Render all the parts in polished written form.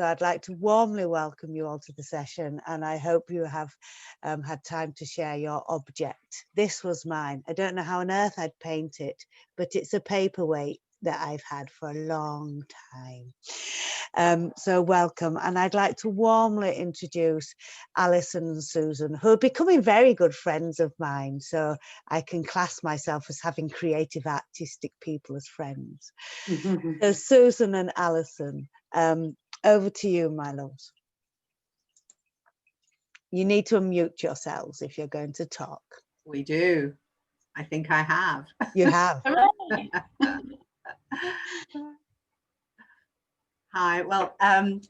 So I'd like to warmly welcome you all to the session, and I hope you have had time to share your object. This was mine. I don't know how on earth I'd paint it, but it's a paperweight that I've had for a long time. So welcome, and I'd like to warmly introduce Alison and Susan, who are becoming very good friends of mine, so I can class myself as having creative artistic people as friends. So Susan and Alison, over to you, my loves. You need to unmute yourselves if you're going to talk. We do. I think I have. You have. Hi, well,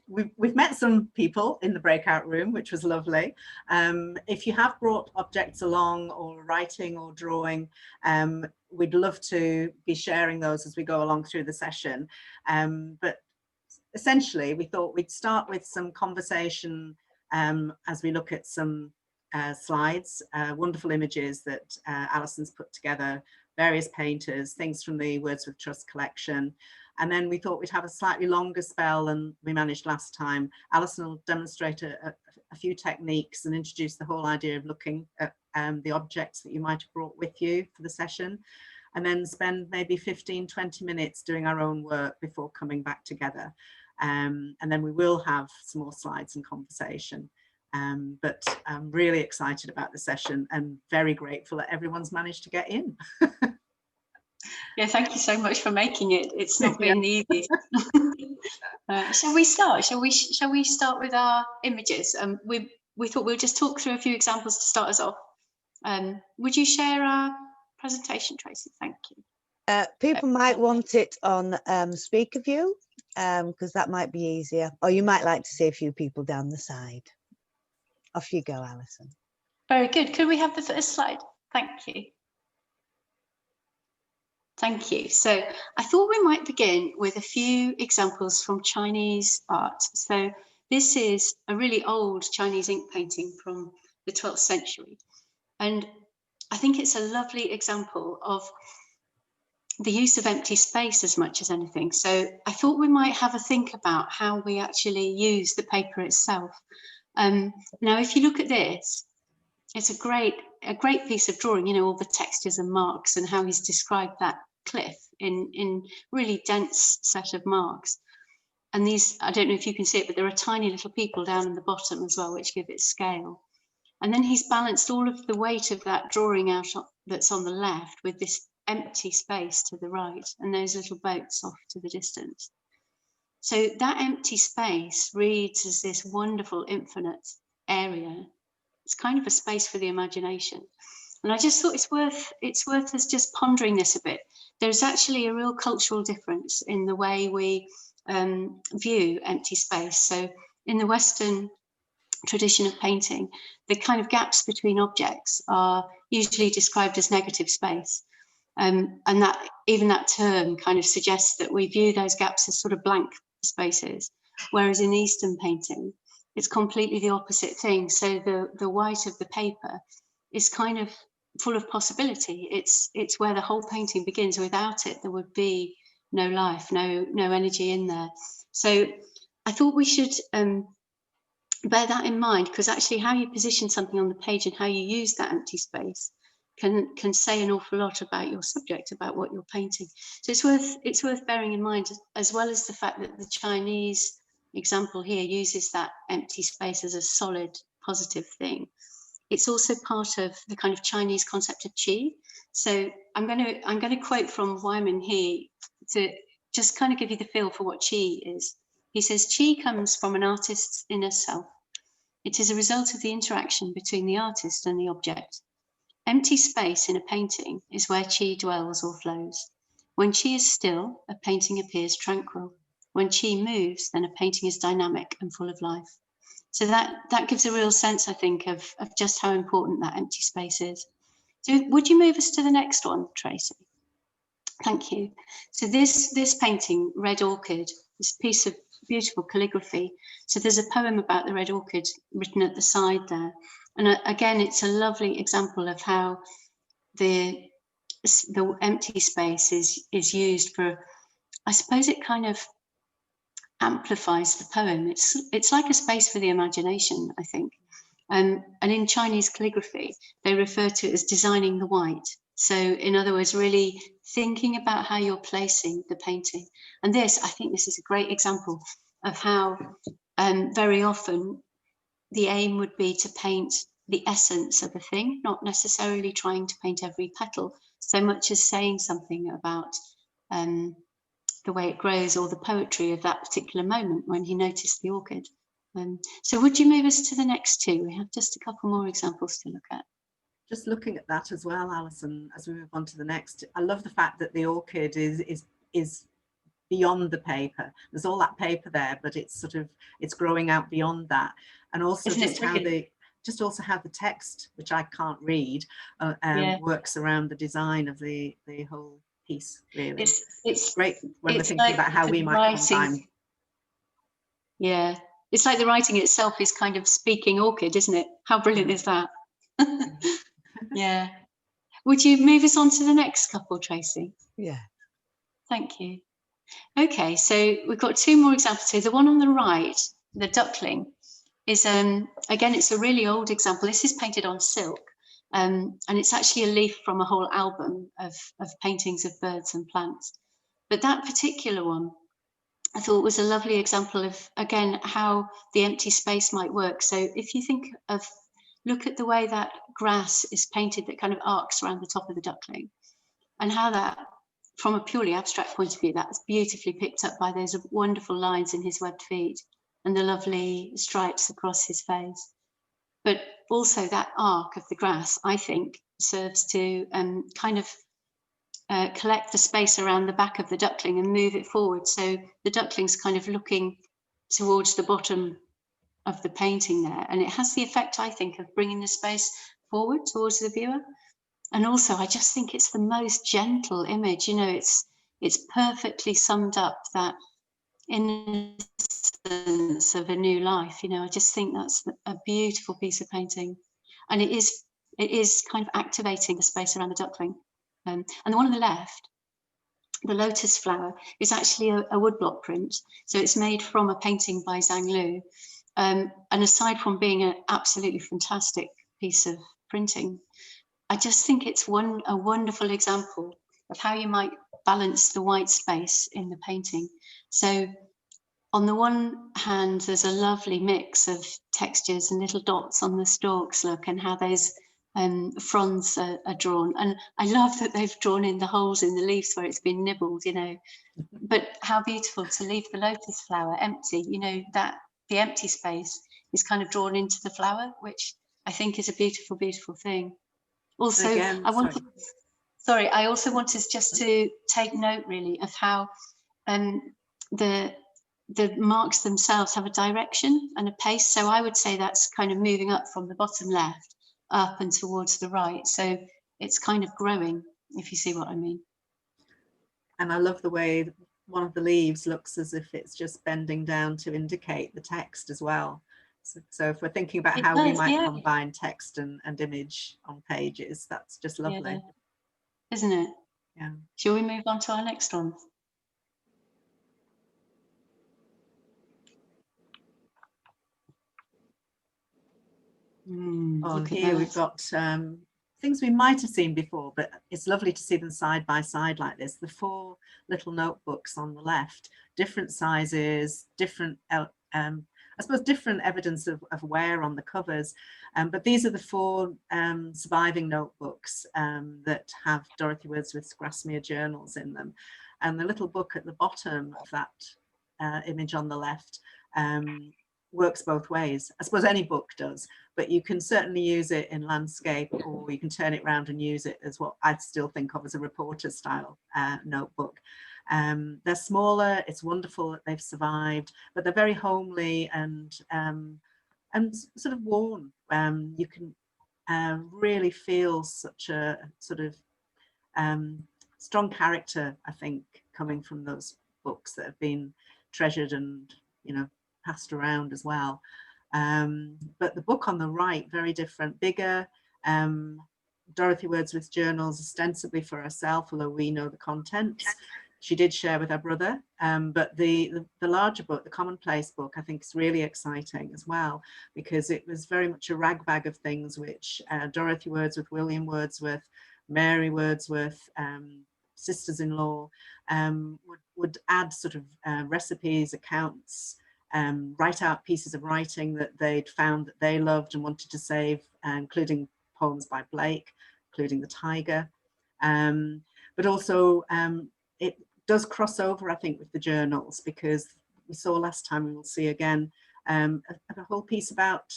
we've met some people in the breakout room, which was lovely. If you have brought objects along, or writing or drawing, we'd love to be sharing those as we go along through the session. But essentially, we thought we'd start with some conversation as we look at some slides, wonderful images that Alison's put together, various painters, things from the Words with Trust collection. And then we thought we'd have a slightly longer spell than we managed last time. Alison will demonstrate a few techniques and introduce the whole idea of looking at the objects that you might have brought with you for the session, and then spend maybe 15-20 minutes doing our own work before coming back together. And then we will have some more slides and conversation. But I'm really excited about the session and very grateful that everyone's managed to get in. Yeah, thank you so much for making it. It's not been the easiest. Shall we start? Shall we start with our images? We thought we'll just talk through a few examples to start us off. Would you share our presentation, Tracy? Thank you. People might want it on speaker view, because that might be easier. Or you might like to see a few people down the side. Off you go, Alison. Very good. Could we have the first slide? Thank you. Thank you. So I thought we might begin with a few examples from Chinese art. So this is a really old Chinese ink painting from the 12th century. And I think it's a lovely example of the use of empty space as much as anything. So I thought we might have a think about how we actually use the paper itself. Now, if you look at this, it's a great piece of drawing, you know, all the textures and marks and how he's described that cliff in really dense set of marks. And these, I don't know if you can see it, but there are tiny little people down in the bottom as well, which give it scale. And then he's balanced all of the weight of that drawing out that's on the left with this empty space to the right and those little boats off to the distance. So that empty space reads as this wonderful infinite area. It's kind of a space for the imagination. And I just thought it's worth us just pondering this a bit. There's actually a real cultural difference in the way we view empty space. So in the Western tradition of painting, the kind of gaps between objects are usually described as negative space. And that even that term kind of suggests that we view those gaps as sort of blank spaces. Whereas in Eastern painting, it's completely the opposite thing. So the white of the paper is kind of full of possibility. It's where the whole painting begins. Without it, there would be no life, no energy in there. So I thought we should bear that in mind, because actually how you position something on the page and how you use that empty space can say an awful lot about your subject, about what you're painting. So it's worth bearing in mind, as well as the fact that the Chinese example here uses that empty space as a solid, positive thing. It's also part of the kind of Chinese concept of qi. So I'm going to quote from Wyman He to just kind of give you the feel for what qi is. He says, "Qi comes from an artist's inner self. It is a result of the interaction between the artist and the object. Empty space in a painting is where qi dwells or flows. When qi is still, a painting appears tranquil. When qi moves, then a painting is dynamic and full of life." So that gives a real sense, I think, of just how important that empty space is. So would you move us to the next one, Tracy? Thank you. So this painting, Red Orchid, this piece of beautiful calligraphy. So there's a poem about the red orchid written at the side there. And again, it's a lovely example of how the empty space is used for, I suppose it kind of amplifies the poem. It's like a space for the imagination, I think. And in Chinese calligraphy, they refer to it as designing the white. So in other words, really thinking about how you're placing the painting. And I think this is a great example of how very often the aim would be to paint the essence of a thing, not necessarily trying to paint every petal, so much as saying something about the way it grows or the poetry of that particular moment when he noticed the orchid. So would you move us to the next two? We have just a couple more examples to look at. Just looking at that as well, Alison, as we move on to the next, I love the fact that the orchid is beyond the paper. There's all that paper there, but it's growing out beyond that. And also just how the text, which I can't read, works around the design of the whole piece, really. It's great when we're thinking about how we might combine. Yeah, it's like the writing itself is kind of speaking orchid, isn't it? How brilliant is that? Yeah. Would you move us on to the next couple, Tracy? Yeah. Thank you. Okay, so we've got two more examples here. The one on the right, the duckling, is again, it's a really old example. This is painted on silk, and it's actually a leaf from a whole album of paintings of birds and plants. But that particular one, I thought, was a lovely example of, again, how the empty space might work. So if you think of, look at the way that grass is painted that kind of arcs around the top of the duckling, and how that, from a purely abstract point of view, that's beautifully picked up by those wonderful lines in his webbed feet and the lovely stripes across his face. But also that arc of the grass, I think, serves to kind of collect the space around the back of the duckling and move it forward. So the duckling's kind of looking towards the bottom of the painting there. And it has the effect, I think, of bringing the space forward towards the viewer. And also, I just think it's the most gentle image. You know, it's perfectly summed up that innocence of a new life. You know, I just think that's a beautiful piece of painting. And it is kind of activating the space around the duckling. And the one on the left, the Lotus Flower, is actually a woodblock print. So it's made from a painting by Zhang Lu. And aside from being an absolutely fantastic piece of printing, I just think it's a wonderful example of how you might balance the white space in the painting. So on the one hand, there's a lovely mix of textures and little dots on the stalks, look, and how those fronds are drawn. And I love that they've drawn in the holes in the leaves where it's been nibbled, you know. But how beautiful to leave the lotus flower empty, you know, that the empty space is kind of drawn into the flower, which I think is a beautiful, beautiful thing. Also, again, I also wanted just to take note really of how the marks themselves have a direction and a pace. So I would say that's kind of moving up from the bottom left up and towards the right. So it's kind of growing, if you see what I mean. And I love the way one of the leaves looks as if it's just bending down to indicate the text as well. So if we're thinking about how we might combine text and image on pages, that's just lovely. Yeah. Isn't it? Yeah. Shall we move on to our next one? Here we've got things we might have seen before, but it's lovely to see them side by side like this. The 4 little notebooks on the left, different sizes, different I suppose different evidence of wear on the covers, but these are the 4 surviving notebooks that have Dorothy Wordsworth's Grasmere journals in them. And the little book at the bottom of that image on the left works both ways. I suppose any book does, but you can certainly use it in landscape, or you can turn it around and use it as what I still think of as a reporter style notebook. They're smaller. It's wonderful that they've survived, but they're very homely and sort of worn. You can really feel such a sort of strong character, I think, coming from those books that have been treasured and, you know, passed around as well. But the book on the right, very different, bigger. Dorothy Wordsworth's journals, ostensibly for herself, although we know the contents. she did share with her brother, but the larger book, the Commonplace book, I think is really exciting as well, because it was very much a ragbag of things which Dorothy Wordsworth, William Wordsworth, Mary Wordsworth, sisters-in-law, would add sort of recipes, accounts, write out pieces of writing that they'd found that they loved and wanted to save, including poems by Blake, including The Tiger. But also it does cross over, I think, with the journals, because we saw last time, we will see again, a whole piece about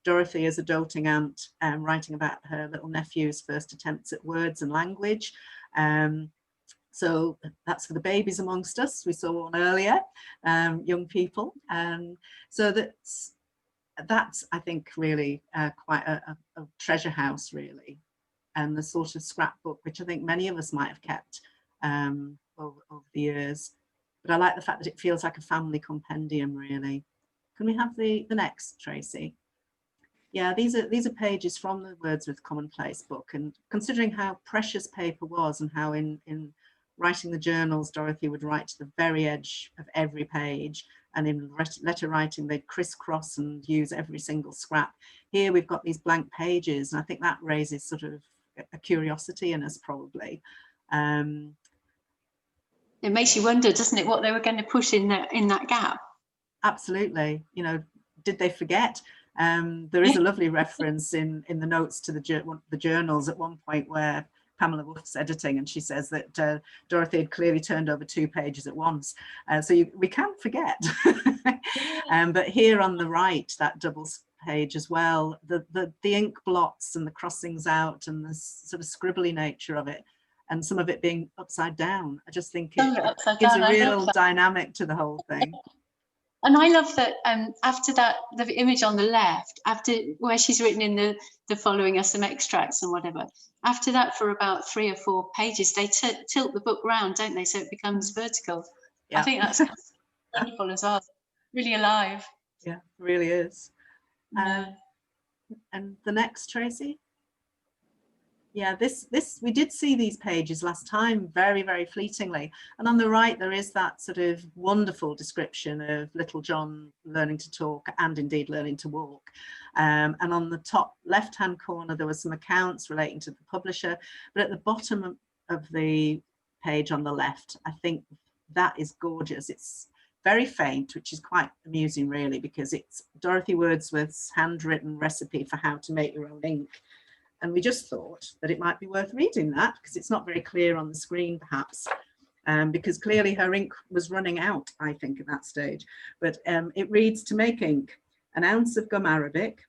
Dorothy as a doting aunt, writing about her little nephew's first attempts at words and language. So that's for the babies amongst us. We saw one earlier, young people. So that's I think really quite a treasure house, really, and the sort of scrapbook which I think many of us might have kept over the years. But I like the fact that it feels like a family compendium, really. Can we have the next, Tracy? Yeah, these are pages from the Wordsworth Commonplace book, and considering how precious paper was and how in writing the journals, Dorothy would write to the very edge of every page, and in letter writing they'd crisscross and use every single scrap. Here we've got these blank pages, and I think that raises sort of a curiosity in us, probably. It makes you wonder, doesn't it, what they were going to put in that gap? Absolutely. You know, did they forget? There is a lovely reference in the notes to the journals at one point where Pamela Wolf's editing, and she says that Dorothy had clearly turned over 2 pages at once. So we can't forget. But here on the right, that double page as well, the ink blots and the crossings out and the sort of scribbly nature of it, and some of it being upside down. I just think it gives a real dynamic to the whole thing. And I love that after that, the image on the left, after where she's written in the following us some extracts and whatever, after that for about 3 or 4 pages, they tilt the book round, don't they? So it becomes vertical. Yeah. I think that's wonderful as well. Really alive. Yeah, it really is. And the next, Tracy? Yeah, this we did see these pages last time very, very fleetingly. And on the right, there is that sort of wonderful description of little John learning to talk and indeed learning to walk. And on the top left-hand corner, there were some accounts relating to the publisher. But at the bottom of the page on the left, I think that is gorgeous. It's very faint, which is quite amusing, really, because it's Dorothy Wordsworth's handwritten recipe for how to make your own ink. And we just thought that it might be worth reading that, because it's not very clear on the screen, perhaps, because clearly her ink was running out, I think, at that stage. But it reads, to make ink, 1 ounce of gum arabic,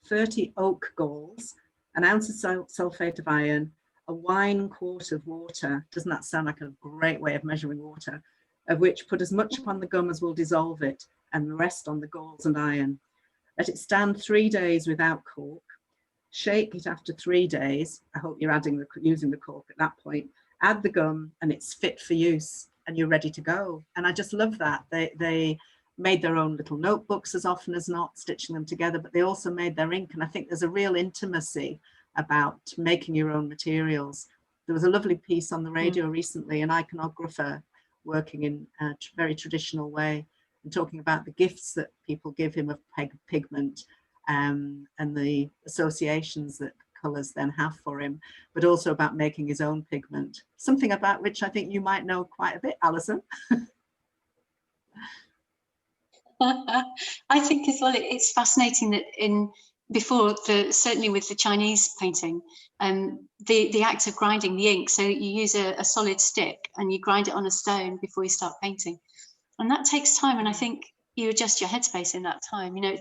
30 oak galls, 1 ounce of sulfate of iron, a wine quart of water. Doesn't that sound like a great way of measuring water? Of which put as much upon the gum as will dissolve it, and the rest on the galls and iron. Let it stand 3 days without cork. Shake it after 3 days. I hope you're using the cork at that point. Add the gum and it's fit for use and you're ready to go. And I just love that. They made their own little notebooks as often as not, stitching them together, but they also made their ink. And I think there's a real intimacy about making your own materials. There was a lovely piece on the radio recently, an iconographer working in a very traditional way and talking about the gifts that people give him of pigment, and the associations that colours then have for him, but also about making his own pigment, something about which I think you might know quite a bit, Alison. I think as well, it's fascinating that certainly with the Chinese painting, the act of grinding the ink, so you use a solid stick and you grind it on a stone before you start painting, and that takes time, and I think you adjust your headspace in that time. You know,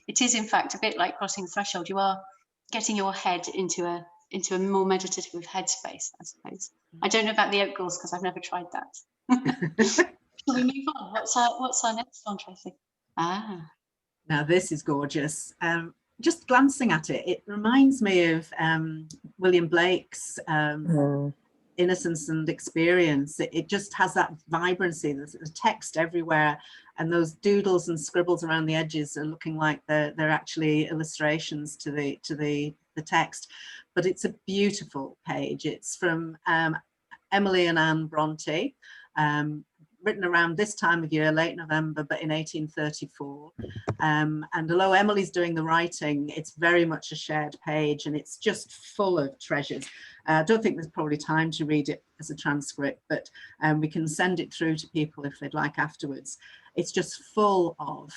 it is in fact a bit like crossing the threshold. You are getting your head into a more meditative headspace, I suppose. I don't know about the oak galls because I've never tried that. Shall we move on? What's our next one, Tracy? Now this is gorgeous. Just glancing at it, it reminds me of William Blake's Innocence and Experience. It just has that vibrancy. There's text everywhere, and those doodles and scribbles around the edges are looking like they're actually illustrations to the text. But it's a beautiful page. It's from Emily and Anne Bronte, written around this time of year, late November, but in 1834. And although Emily's doing the writing, it's very much a shared page, and it's just full of treasures. I don't think there's probably time to read it as a transcript, but we can send it through to people if they'd like afterwards. It's just full of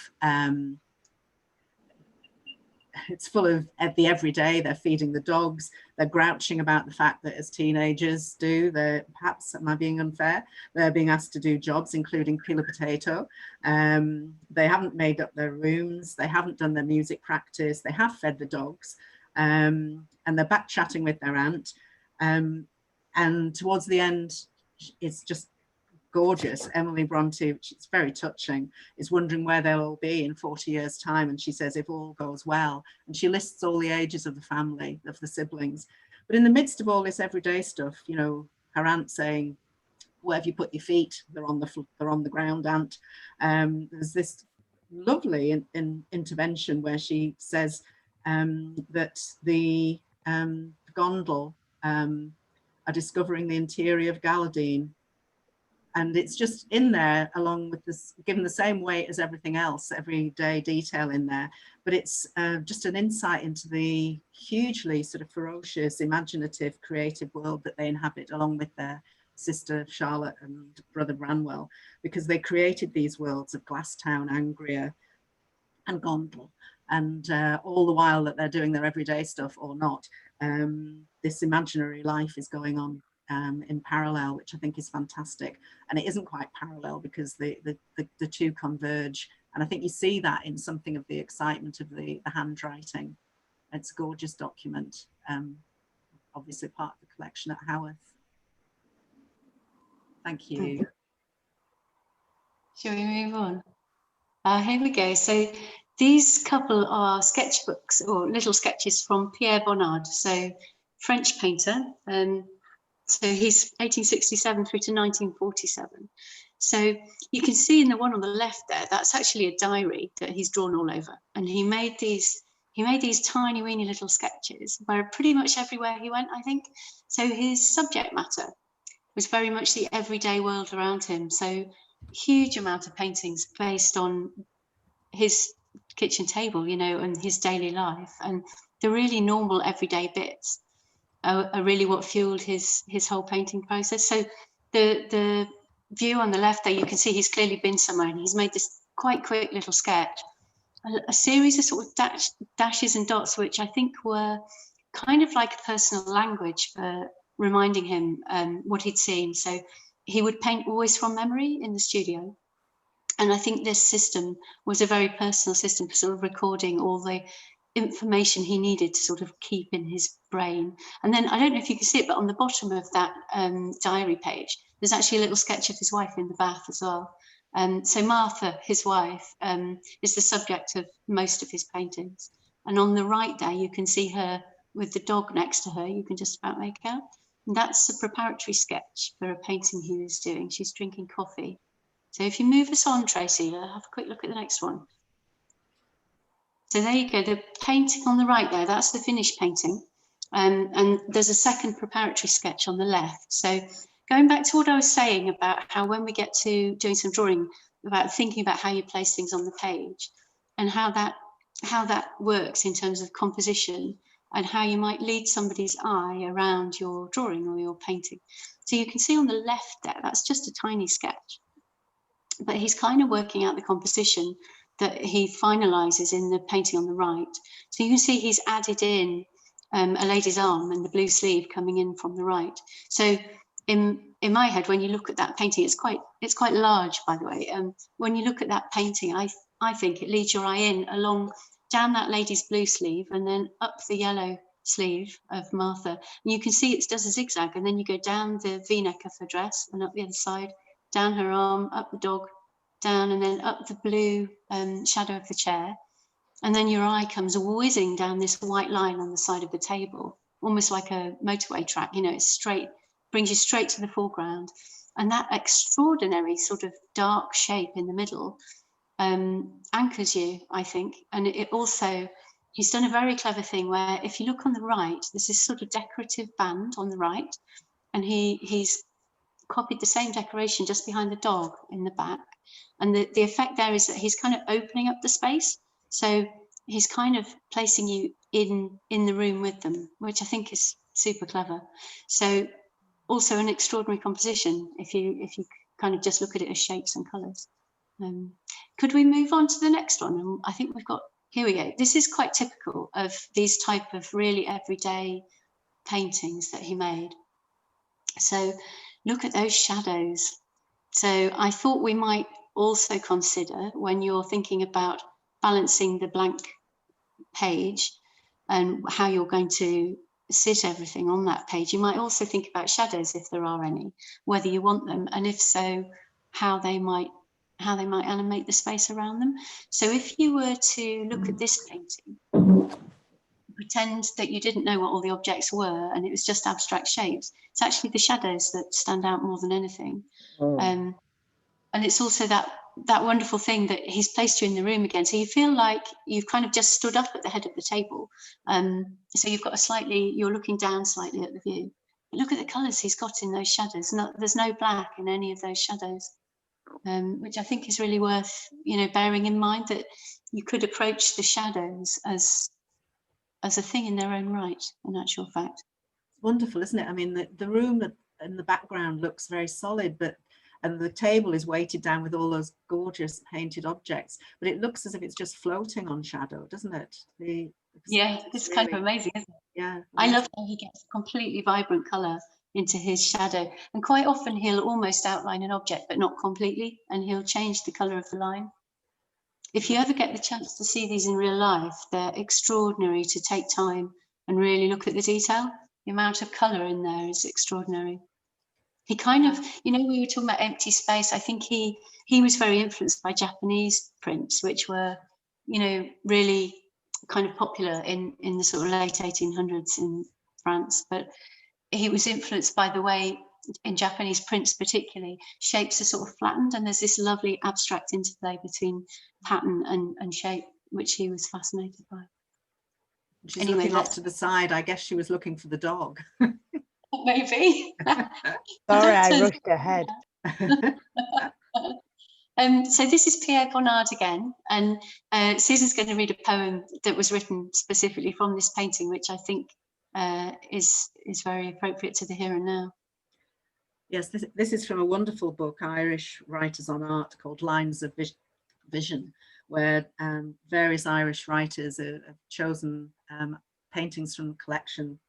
it's full of the everyday. They're feeding the dogs. They're grouching about the fact that, as teenagers do, they're, perhaps, am I being unfair? They're being asked to do jobs, including peel a potato. They haven't made up their rooms. They haven't done their music practice. They have fed the dogs. And they're back chatting with their aunt. And towards the end, it's just gorgeous. Emily Bronte, which is very touching, is wondering where they'll all be in 40 years' time. And she says, if all goes well. And she lists all the ages of the family, of the siblings. But in the midst of all this everyday stuff, you know, her aunt saying, where have you put your feet? They're on the ground, aunt. There's this lovely intervention where she says that the Gondel are discovering the interior of Galadine. And it's just in there, along with this, given the same weight as everything else, everyday detail in there. But it's just an insight into the hugely sort of ferocious, imaginative, creative world that they inhabit, along with their sister Charlotte and brother Branwell, because they created these worlds of Glasstown, Angria, and Gondel. And all the while that they're doing their everyday stuff or not, this imaginary life is going on in parallel, which I think is fantastic. And it isn't quite parallel because the two converge. And I think you see that in something of the excitement of the handwriting. It's a gorgeous document, obviously part of the collection at Haworth. Thank you. Shall we move on? Here we go. So these couple are sketchbooks or little sketches from Pierre Bonnard, so French painter. So he's 1867 through to 1947. So you can see in the one on the left there, that's actually a diary that he's drawn all over. And he made these tiny, weeny little sketches where pretty much everywhere he went, I think. So his subject matter was very much the everyday world around him. So huge amount of paintings based on his kitchen table, you know, and his daily life. And the really normal everyday bits are really what fueled his whole painting process. So the view on the left there, you can see he's clearly been somewhere and he's made this quite quick little sketch, a series of sort of dashes and dots, which I think were kind of like a personal language for reminding him what he'd seen. So he would paint always from memory in the studio. And I think this system was a very personal system for sort of recording all the information he needed to sort of keep in his brain. And then I don't know if you can see it, but on the bottom of that diary page, there's actually a little sketch of his wife in the bath as well. So Martha, his wife, is the subject of most of his paintings. And on the right there, you can see her with the dog next to her, you can just about make out. And that's a preparatory sketch for a painting he was doing. She's drinking coffee. So if you move us on, Tracy, have a quick look at the next one. So there you go, the painting on the right there, that's the finished painting. And there's a second preparatory sketch on the left. So going back to what I was saying about how when we get to doing some drawing, about thinking about how you place things on the page and how that works in terms of composition and how you might lead somebody's eye around your drawing or your painting. So you can see on the left there, that's just a tiny sketch, but he's kind of working out the composition that he finalizes in the painting on the right. So you can see he's added in a lady's arm and the blue sleeve coming in from the right. So in my head, when you look at that painting, it's quite large, by the way. When you look at that painting, I think it leads your eye in along down that lady's blue sleeve and then up the yellow sleeve of Martha. And you can see it does a zigzag, and then you go down the V-neck of her dress and up the other side, down her arm, up the dog, down, and then up the blue shadow of the chair. And then your eye comes whizzing down this white line on the side of the table, almost like a motorway track, you know, it's straight, brings you straight to the foreground. And that extraordinary sort of dark shape in the middle anchors you, I think. And it also, he's done a very clever thing where if you look on the right, there's this sort of decorative band on the right, and he's copied the same decoration just behind the dog in the back. And the effect there is that he's kind of opening up the space. So he's kind of placing you in the room with them, which I think is super clever. So also an extraordinary composition if you kind of just look at it as shapes and colours. Could we move on to the next one? And I think we've got, here we go. This is quite typical of these type of really everyday paintings that he made. So look at those shadows. So I thought we might also consider, when you're thinking about balancing the blank page and how you're going to sit everything on that page, you might also think about shadows, if there are any, whether you want them, and if so, how they might animate the space around them. So if you were to look at this painting, pretend that you didn't know what all the objects were and it was just abstract shapes. It's actually the shadows that stand out more than anything. And it's also that wonderful thing that he's placed you in the room again. So you feel like you've kind of just stood up at the head of the table. So you've got you're looking down slightly at the view. But look at the colours he's got in those shadows. There's no black in any of those shadows, which I think is really worth, bearing in mind, that you could approach the shadows as a thing in their own right, in actual fact. It's wonderful, isn't it? I mean, the room in the background looks very solid, and the table is weighted down with all those gorgeous painted objects, but it looks as if it's just floating on shadow, doesn't it? Yeah, it's really kind of amazing, isn't it? Yeah. I love how he gets completely vibrant colour into his shadow, and quite often he'll almost outline an object, but not completely, and he'll change the colour of the line. If you ever get the chance to see these in real life, they're extraordinary to take time and really look at the detail. The amount of colour in there is extraordinary. He kind of, we were talking about empty space. I think he was very influenced by Japanese prints, which were, really kind of popular in the sort of late 1800s in France. But he was influenced by the way, in Japanese prints particularly, shapes are sort of flattened, and there's this lovely abstract interplay between pattern and shape, which he was fascinated by. She's looking off to the side. I guess she was looking for the dog. Maybe. Sorry, I rushed ahead. So this is Pierre Bonnard again, and Susan's going to read a poem that was written specifically from this painting, which I think is very appropriate to the here and now. Yes, this is from a wonderful book, Irish Writers on Art, called Lines of Vision, where various Irish writers have chosen paintings from the collection.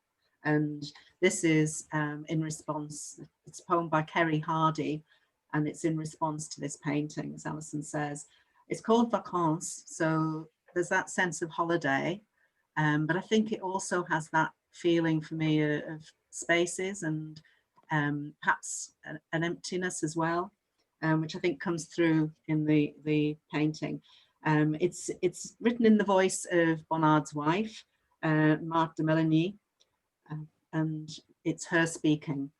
And this is in response, it's a poem by Kerry Hardy, and it's in response to this painting, as Alison says. It's called Vacances, so there's that sense of holiday, but I think it also has that feeling for me of spaces and perhaps an emptiness as well, which I think comes through in the painting. It's written in the voice of Bonnard's wife, Marthe de Melanie, and it's her speaking.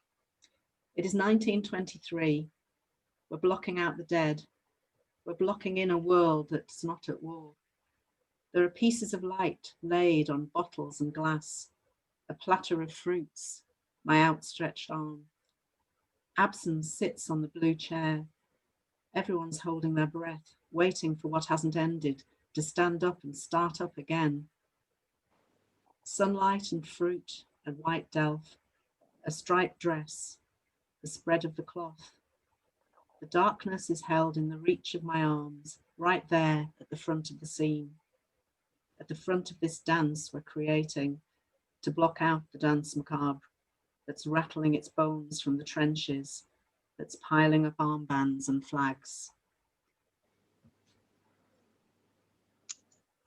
It is 1923. We're blocking out the dead. We're blocking in a world that's not at war. There are pieces of light laid on bottles and glass, a platter of fruits, my outstretched arm. Absence sits on the blue chair. Everyone's holding their breath, waiting for what hasn't ended to stand up and start up again. Sunlight and fruit and white delf, a striped dress, the spread of the cloth. The darkness is held in the reach of my arms, right there at the front of the scene. At the front of this dance we're creating, to block out the dance macabre, that's rattling its bones from the trenches, that's piling up armbands and flags.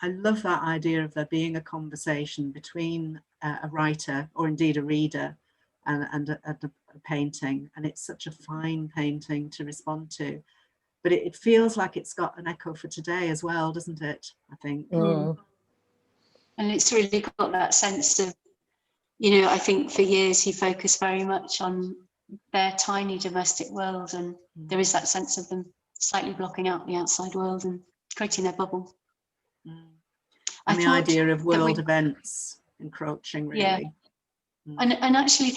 I love that idea of there being a conversation between a writer, or indeed a reader, and a painting, and it's such a fine painting to respond to. But it feels like it's got an echo for today as well, doesn't it? I think. And it's really got that sense of, I think for years he focused very much on their tiny domestic world, and there is that sense of them slightly blocking out the outside world and creating their bubble. And the idea of world events encroaching, really. Yeah. And actually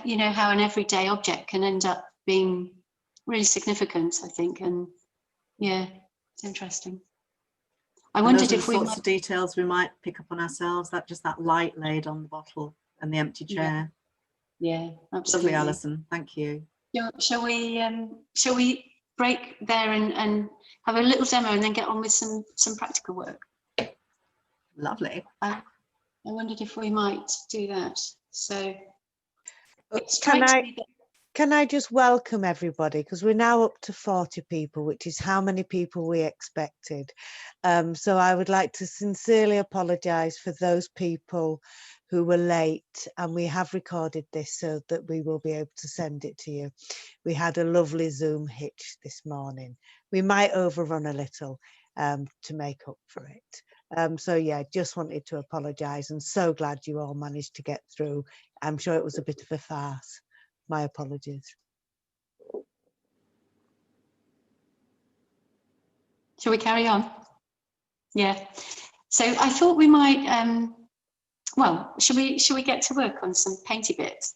you know, how an everyday object can end up being really significant, I think. And yeah, it's interesting. I wondered if we sorts of details we might pick up on ourselves, that just that light laid on the bottle and the empty chair. Yeah, absolutely. Lovely, Alison. Thank you. Shall we break there and have a little demo and then get on with some practical work? Lovely. I wondered if we might do that. So can I just welcome everybody, because we're now up to 40 people, which is how many people we expected. So I would like to sincerely apologise for those people who were late, and we have recorded this so that we will be able to send it to you. We had a lovely Zoom hitch this morning. We might overrun a little to make up for it. So yeah, just wanted to apologise, and so glad you all managed to get through. I'm sure it was a bit of a farce. My apologies. Shall we carry on? Yeah. So I thought we might, well, should we get to work on some painty bits?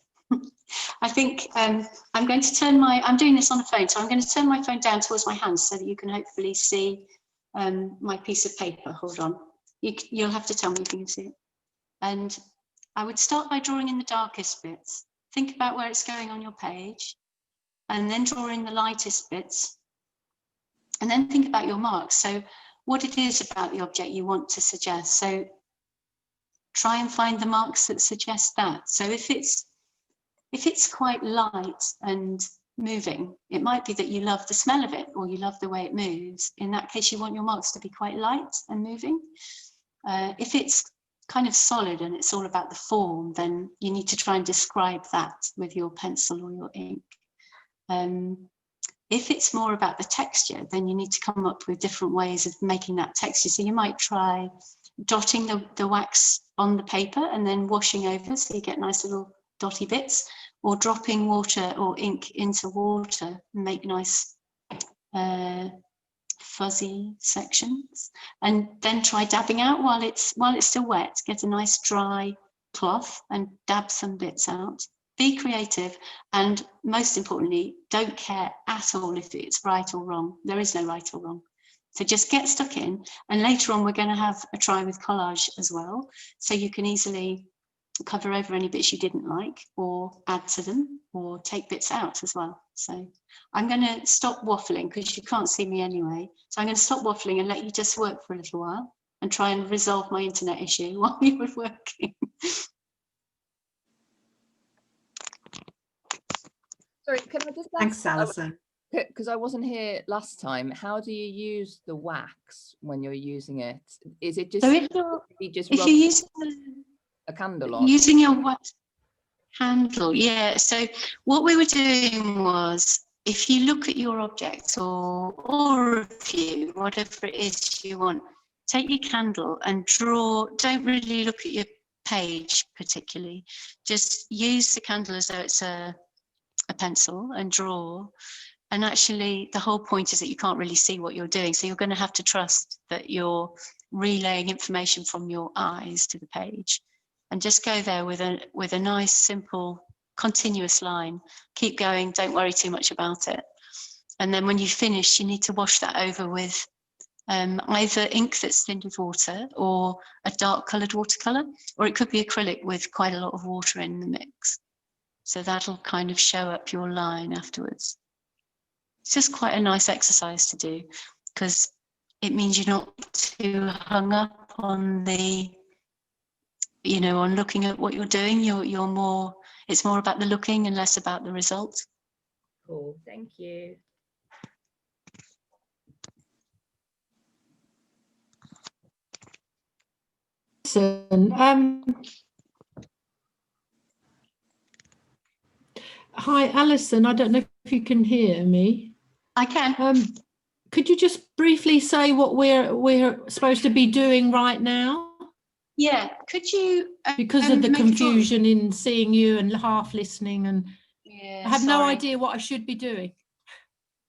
I think I'm going to turn I'm doing this on a phone, so I'm going to turn my phone down towards my hands so that you can hopefully see my piece of paper. Hold on. You'll have to tell me if you can see it. And I would start by drawing in the darkest bits. Think about where it's going on your page, and then draw in the lightest bits, and then think about your marks. So what it is about the object you want to suggest. So try and find the marks that suggest that. So if it's quite light and moving, it might be that you love the smell of it or you love the way it moves. In that case, you want your marks to be quite light and moving. If it's kind of solid and it's all about the form, then you need to try and describe that with your pencil or your ink. If it's more about the texture, then you need to come up with different ways of making that texture. So you might try dotting the wax on the paper and then washing over so you get nice little dotty bits, or dropping water or ink into water and make nice fuzzy sections, and then try dabbing out while it's still wet. Get a nice dry cloth and dab some bits out. Be creative, and most importantly, don't care at all if it's right or wrong. There is no right or wrong. So just get stuck in, and later on we're going to have a try with collage as well, so you can easily cover over any bits you didn't like, or add to them, or take bits out as well. So I'm going to stop waffling because you can't see me anyway. So I'm going to stop waffling and let you just work for a little while and try and resolve my internet issue while you were working. Sorry, can I just ask? Thanks, Alison. Because I wasn't here last time. How do you use the wax when you're using it? Is it just, So if you're using a candle on? Using your wax handle, yeah. So what we were doing was, if you look at your object or review, whatever it is you want, take your candle and draw. Don't really look at your page particularly. Just use the candle as though it's a pencil and draw. And actually, the whole point is that you can't really see what you're doing. So you're going to have to trust that you're relaying information from your eyes to the page. And just go there with a nice, simple, continuous line. Keep going, don't worry too much about it. And then when you finish, you need to wash that over with either ink that's thinned with water or a dark coloured watercolour, or it could be acrylic with quite a lot of water in the mix. So that'll kind of show up your line afterwards. It's just quite a nice exercise to do, because it means you're not too hung up on on looking at what you're doing. You're more, it's more about the looking and less about the result. Cool, thank you. Hi, Alison. I don't know if you can hear me. I can. Could you just briefly say what we're supposed to be doing right now? Yeah. Could you? Because of the confusion in seeing you and half listening, and yeah, I have no idea what I should be doing.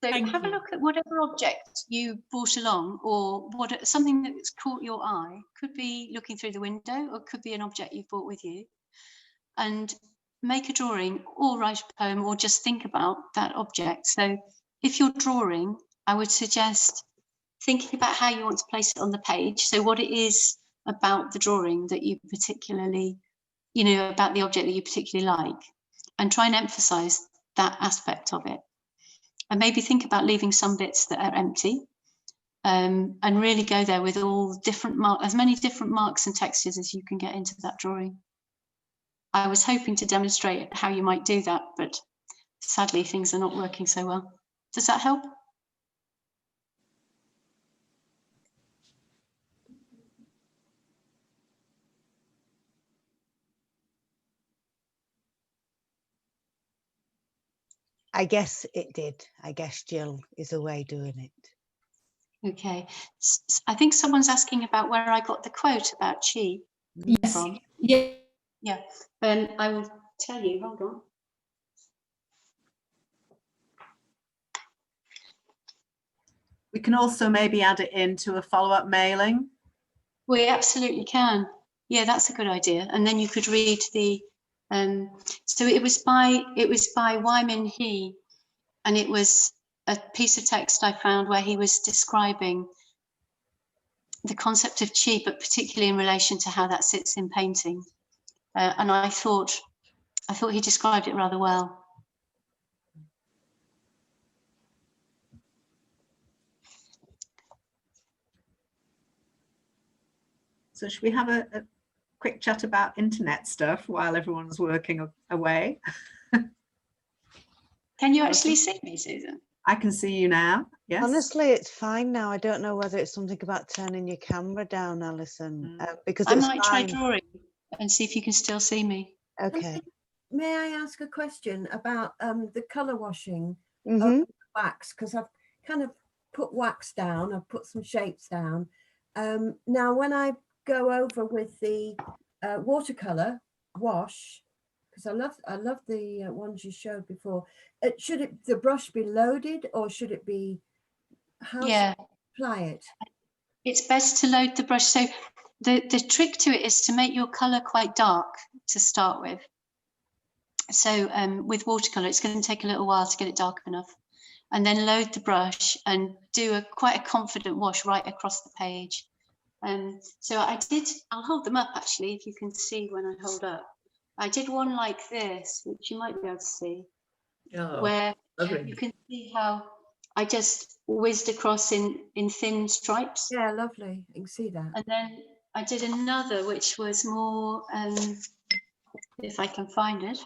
So have a look at whatever object you brought along, or something that's caught your eye. Could be looking through the window, or could be an object you've brought with you. And make a drawing or write a poem or just think about that object. So if you're drawing, I would suggest thinking about how you want to place it on the page. So what it is about the drawing that you particularly, you know, about the object that you particularly like, and try and emphasize that aspect of it. And maybe think about leaving some bits that are empty, and really go there with all different as many different marks and textures as you can get into that drawing. I was hoping to demonstrate how you might do that, but sadly things are not working so well. Does that help? I guess it did. I guess Jill is away doing it. Okay, I think someone's asking about where I got the quote about chi Yes. from. Yeah. Yeah, and I will tell you, hold on. We can also maybe add it into a follow-up mailing. We absolutely can. Yeah, that's a good idea. And then you could read the, so it was by Wyman He, and it was a piece of text I found where he was describing the concept of chi, but particularly in relation to how that sits in painting. And I thought he described it rather well. So should we have a quick chat about internet stuff while everyone's working away? Can you actually see me, Susan? I can see you now. Yes. Honestly, it's fine now. I don't know whether it's something about turning your camera down, Alison, because I it's might try fine. drawing and see if you can still see me. Okay. May I ask a question about the colour washing of Mm-hmm. wax? Because I've kind of put wax down, I've put some shapes down. Now, when I go over with the watercolour wash, because I love the ones you showed before, should the brush be loaded, or should it be, how should I apply it? It's best to load the brush. So the trick to it is to make your colour quite dark to start with. So with watercolour, it's going to take a little while to get it dark enough, and then load the brush and do quite a confident wash right across the page. So I'll hold them up actually, if you can see when I hold up. I did one like this, which you might be able to see, where you can see how I just whizzed across in thin stripes. Yeah, lovely. You can see that. And then I did another, which was more, if I can find it.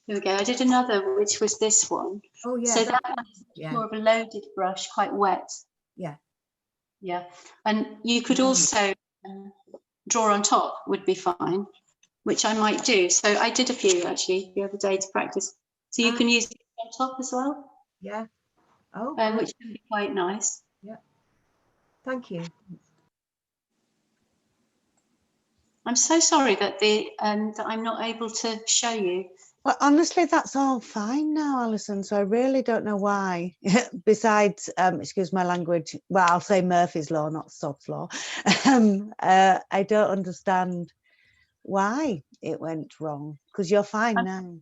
Here we go. I did another, which was this one. Oh, yeah. So that one is more of a loaded brush, quite wet. Yeah. Yeah. And you could also draw on top, would be fine, which I might do. So I did a few actually the other day to practice. So you can use it on top as well. Yeah. Oh, which can be quite nice. yeah. Thank you. I'm so sorry that that I'm not able to show you. Well, honestly, that's all fine now, Alison. So I really don't know why. Besides, excuse my language. Well, I'll say Murphy's Law, not Sod's Law. I don't understand why it went wrong, because you're fine now.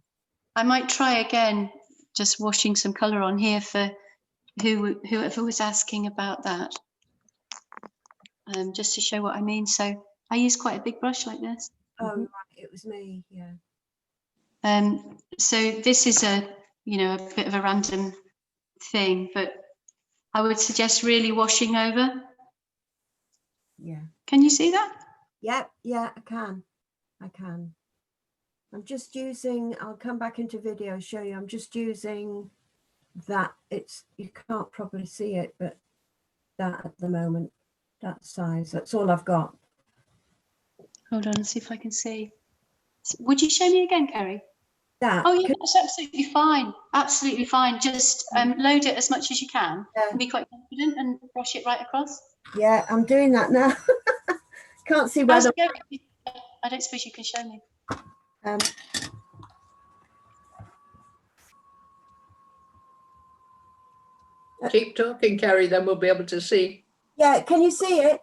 I might try again, just washing some colour on here for whoever was asking about that. Just to show what I mean. So I use quite a big brush like this. Oh, right. It was me. Yeah. So this is a bit of a random thing, but I would suggest really washing over. Yeah. Can you see that? Yeah, yeah, I can. I'm just using, I'll come back into video, show you. I'm just using that. You can't probably see it, but that at the moment, that size, that's all I've got. Hold on, see if I can see. Would you show me again, Kerry? That. Oh yeah, that's absolutely fine. Absolutely fine. Just load it as much as you can. Yeah. And be quite confident and brush it right across. Yeah, I'm doing that now. Can't see whether. I don't suppose you can show me. Keep talking, Kerry, then we'll be able to see. Yeah, can you see it?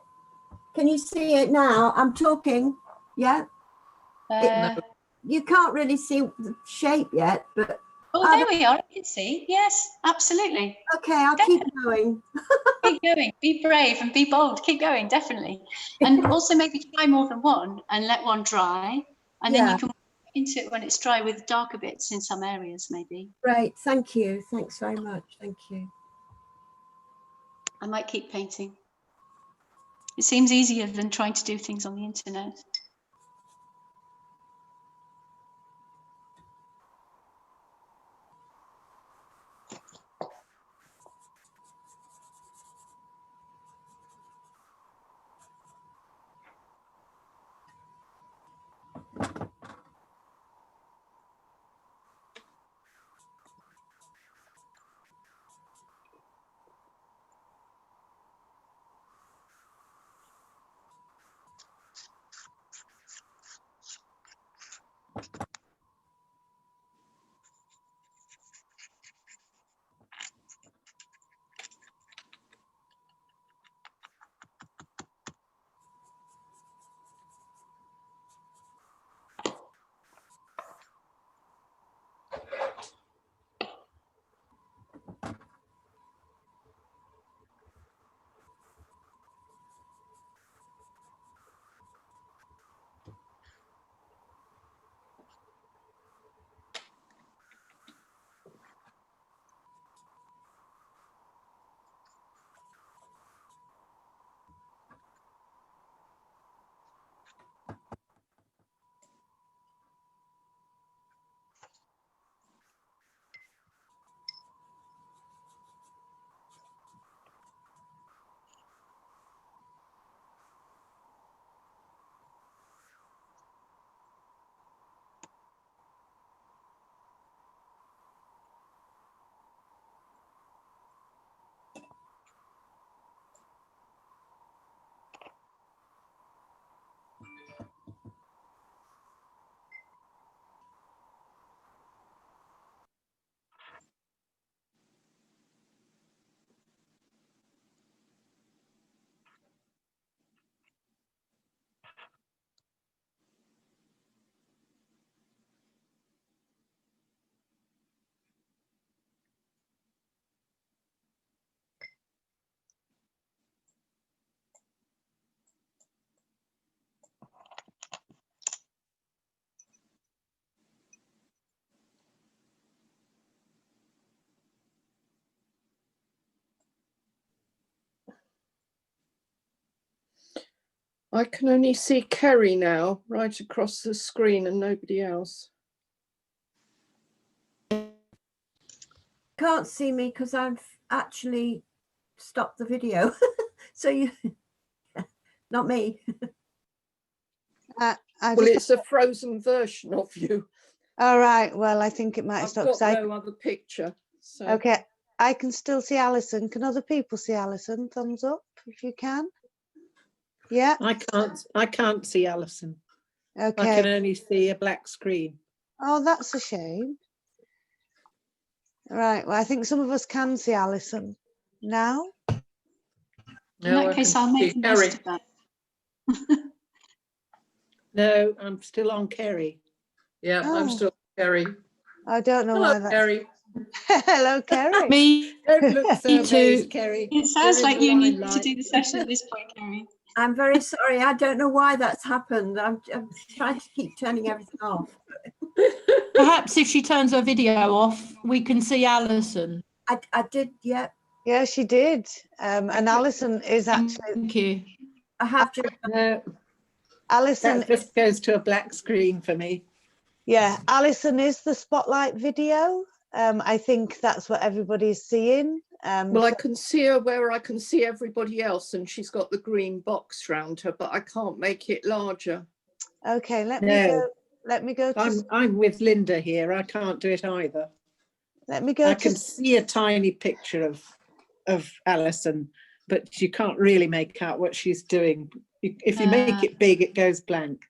Can you see it now? I'm talking. Yeah. You can't really see the shape yet, but. Oh, there we are. I can see. Yes, absolutely. Okay, I'll keep going. Keep going. Be brave and be bold. Keep going, definitely. And also maybe try more than one and let one dry. And then you can work into it when it's dry with darker bits in some areas, maybe. Great. Thank you. Thanks very much. Thank you. I might keep painting. It seems easier than trying to do things on the internet. I can only see Kerry now, right across the screen, and nobody else. Can't see me because I've actually stopped the video. So you, not me. I Well, just, it's a frozen version of you. all right. Well, I think it might I've stop. got no other picture. So. Okay, I can still see Alison. Can other people see Alison? Thumbs up if you can. Yeah. I can't see Alison. Okay. I can only see a black screen. Oh, that's a shame. Right. Well, I think some of us can see Alison now. In that case, I'll make the most of that. No, I'm still on Kerry. Yeah, Oh. I'm still Kerry. I don't know Hello, why that's. Kerry. Hello, Kerry. Me Don't look so too. amazed, Kerry. It sounds You're in like the you need to limelight. do the session at this point, Kerry. I'm very sorry. I don't know why that's happened. I'm trying to keep turning everything off. Perhaps if she turns her video off, we can see Alison. I did, yeah. Yeah, she did. And Alison is actually. Thank you. I have to. No, Alison. that just goes to a black screen for me. Yeah, Alison is the spotlight video. I think that's what everybody's seeing. Well, I can see her where I can see everybody else, and she's got the green box round her, but I can't make it larger. Okay, let No. me go to. I'm with Linda here. I can't do it either. Let me go I to. can see a tiny picture of Alison, but you can't really make out what she's doing. If you make it big, it goes blank.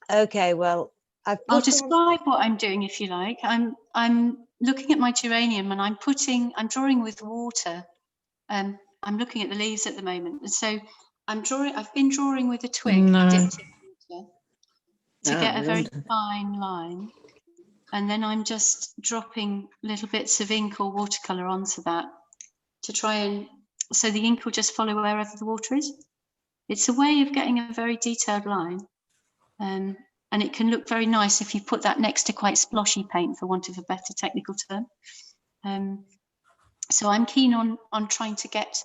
Okay, well, I'll describe what I'm doing if you like. I'm looking at my geranium and I'm drawing with water. I'm looking at the leaves at the moment, and so I've been drawing with a twig No. dipped in water to Ah, get a very wonderful. fine line. And then I'm just dropping little bits of ink or watercolor onto that to try and, so the ink will just follow wherever the water is. It's a way of getting a very detailed line. And it can look very nice if you put that next to quite sploshy paint, for want of a better technical term. So I'm keen on trying to get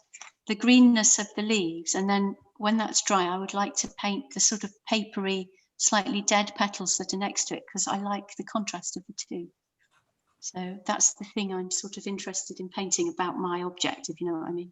the greenness of the leaves, and then when that's dry, I would like to paint the sort of papery, slightly dead petals that are next to it, because I like the contrast of the two. So that's the thing I'm sort of interested in painting about my object, if you know what I mean.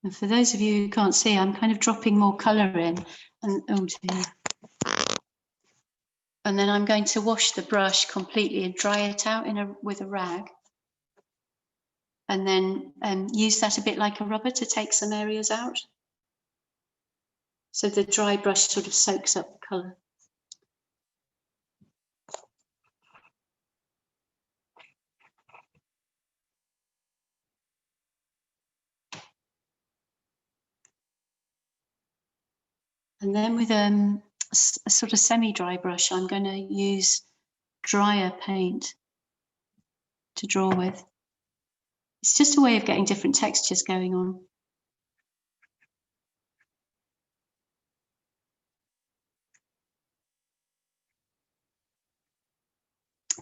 And for those of you who can't see, I'm kind of dropping more colour in, and and then I'm going to wash the brush completely and dry it out with a rag, and then use that a bit like a rubber to take some areas out. So the dry brush sort of soaks up the colour. And then with a sort of semi-dry brush, I'm going to use drier paint to draw with. It's just a way of getting different textures going on.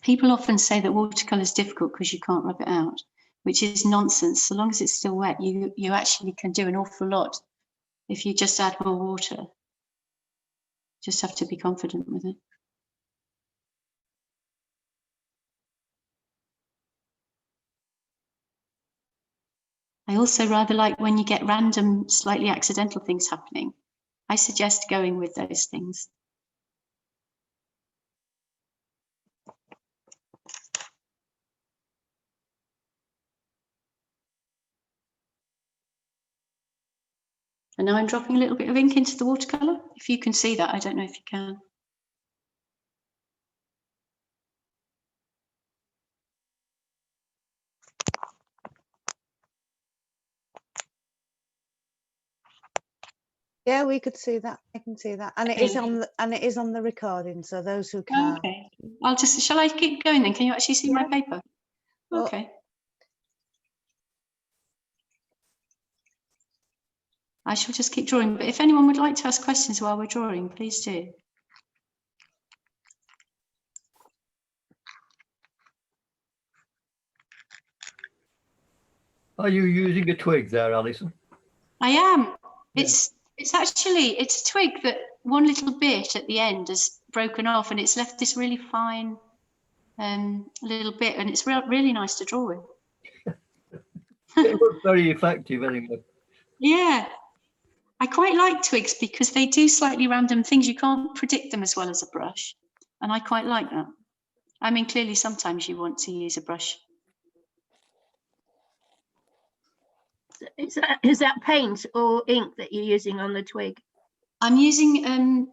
People often say that watercolour is difficult because you can't rub it out, which is nonsense. So long as it's still wet, you actually can do an awful lot if you just add more water. Just have to be confident with it. I also rather like when you get random, slightly accidental things happening. I suggest going with those things. And now I'm dropping a little bit of ink into the watercolour. If you can see that, I don't know if you can. Yeah, we could see that. I can see that, and it is on the recording. So those who can. Okay. Shall I keep going then? Can you actually see my paper? Okay. I shall just keep drawing, but if anyone would like to ask questions while we're drawing, please do. Are you using a twig there, Alison? I am. Yeah. It's actually a twig that one little bit at the end has broken off, and it's left this really fine little bit, and it's really nice to draw with. It looks very effective anyway. Yeah. I quite like twigs because they do slightly random things. You can't predict them as well as a brush. And I quite like that. I mean, clearly sometimes you want to use a brush. Is that paint or ink that you're using on the twig? I'm using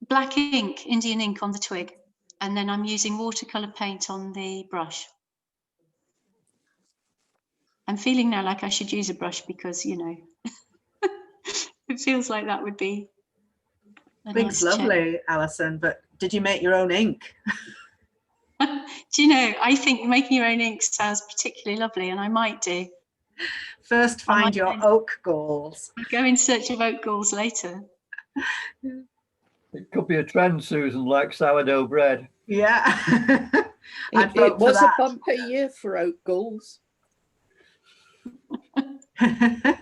black ink, Indian ink on the twig. And then I'm using watercolor paint on the brush. I'm feeling now like I should use a brush because, you know, it feels like that would be Ink's lovely, Alison, but did you make your own ink? Do you know, I think making your own ink sounds particularly lovely, and I might do. First find your oak galls. I'll go in search of oak galls later. It could be a trend, Susan, like sourdough bread. Yeah. It was a bumper year for oak galls. I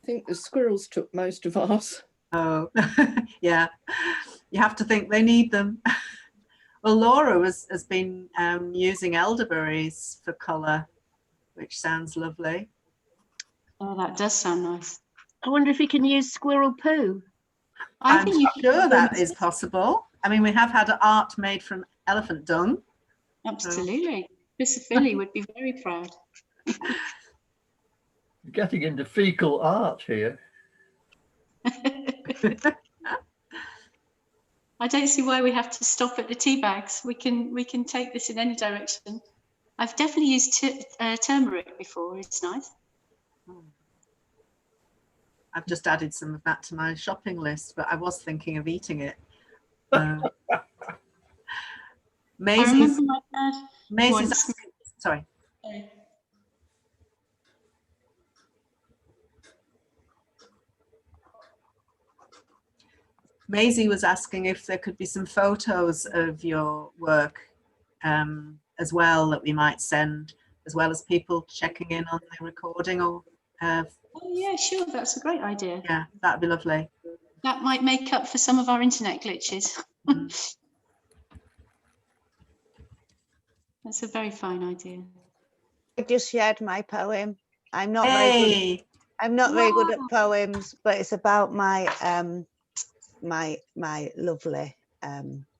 think the squirrels took most of ours. Oh, yeah. You have to think they need them. Well, Laura has been using elderberries for colour, which sounds lovely. Oh, that does sound nice. I wonder if we can use squirrel poo. I I'm think you sure that is possible. I mean, we have had art made from elephant dung. Absolutely. Mr. Philly would be very proud. Getting into fecal art here. I don't see why we have to stop at the tea bags. We can take this in any direction. I've definitely used turmeric before. It's nice. I've just added some of that to my shopping list, but I was thinking of eating it. Maisie's asking, sorry. Maisie was asking if there could be some photos of your work as well that we might send, as well as people checking in on the recording or oh yeah, sure, that's a great idea. Yeah, that'd be lovely. That might make up for some of our internet glitches. That's a very fine idea. I just shared my poem. I'm not very good at poems, but it's about my my lovely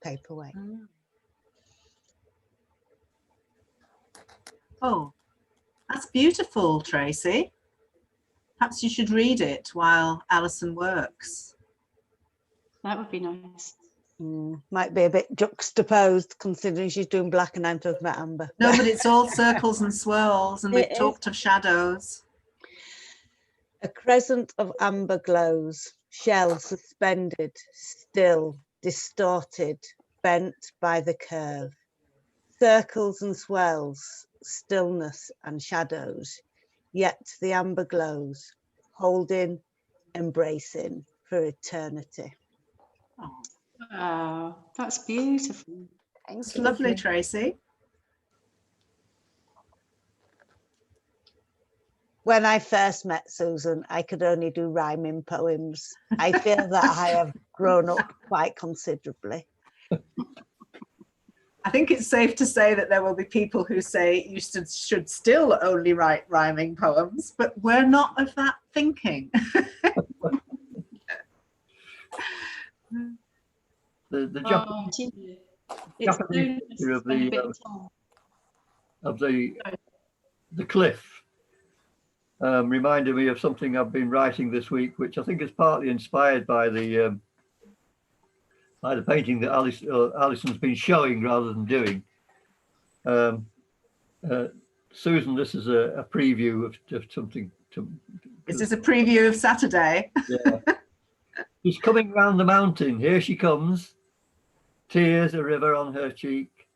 paperweight. Oh, that's beautiful, Tracy. Perhaps you should read it while Alison works. That would be nice. Might be a bit juxtaposed considering she's doing black and I'm talking about amber. No, but it's all circles and swirls, and we've talked of shadows. A crescent of amber glows, shell suspended, still, distorted, bent by the curve. Circles and swells, stillness and shadows, yet the amber glows, holding, embracing for eternity. Oh. Wow, that's beautiful. It's lovely, Tracy. When I first met Susan, I could only do rhyming poems. I feel that I have grown up quite considerably. I think it's safe to say that there will be people who say you should still only write rhyming poems, but we're not of that thinking. The Japanese picture of the cliff reminded me of something I've been writing this week, which I think is partly inspired by the painting that Alison's been showing rather than doing. Susan, this is a preview of something. Is this a preview of Saturday? Yeah. She's coming round the mountain. Here she comes. Tears a river on her cheek,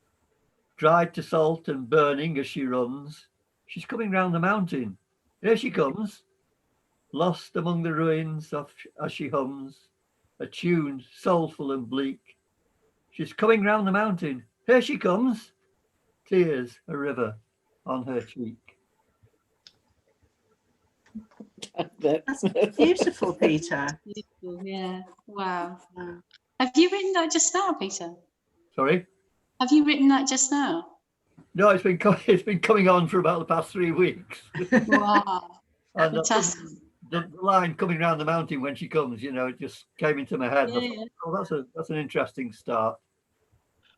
dried to salt and burning as she runs. She's coming round the mountain. Here she comes, lost among the ruins as she hums, a tune soulful and bleak. She's coming round the mountain. Here she comes. Tears a river on her cheek. That's beautiful, Peter. Beautiful, yeah. Wow. Have you written that just now, Peter? Sorry? Have you written that just now? No, it's been coming on for about the past 3 weeks. Wow. And Fantastic. the line coming round the mountain when she comes, you know, it just came into my head. Yeah, Thought, oh, that's an interesting start.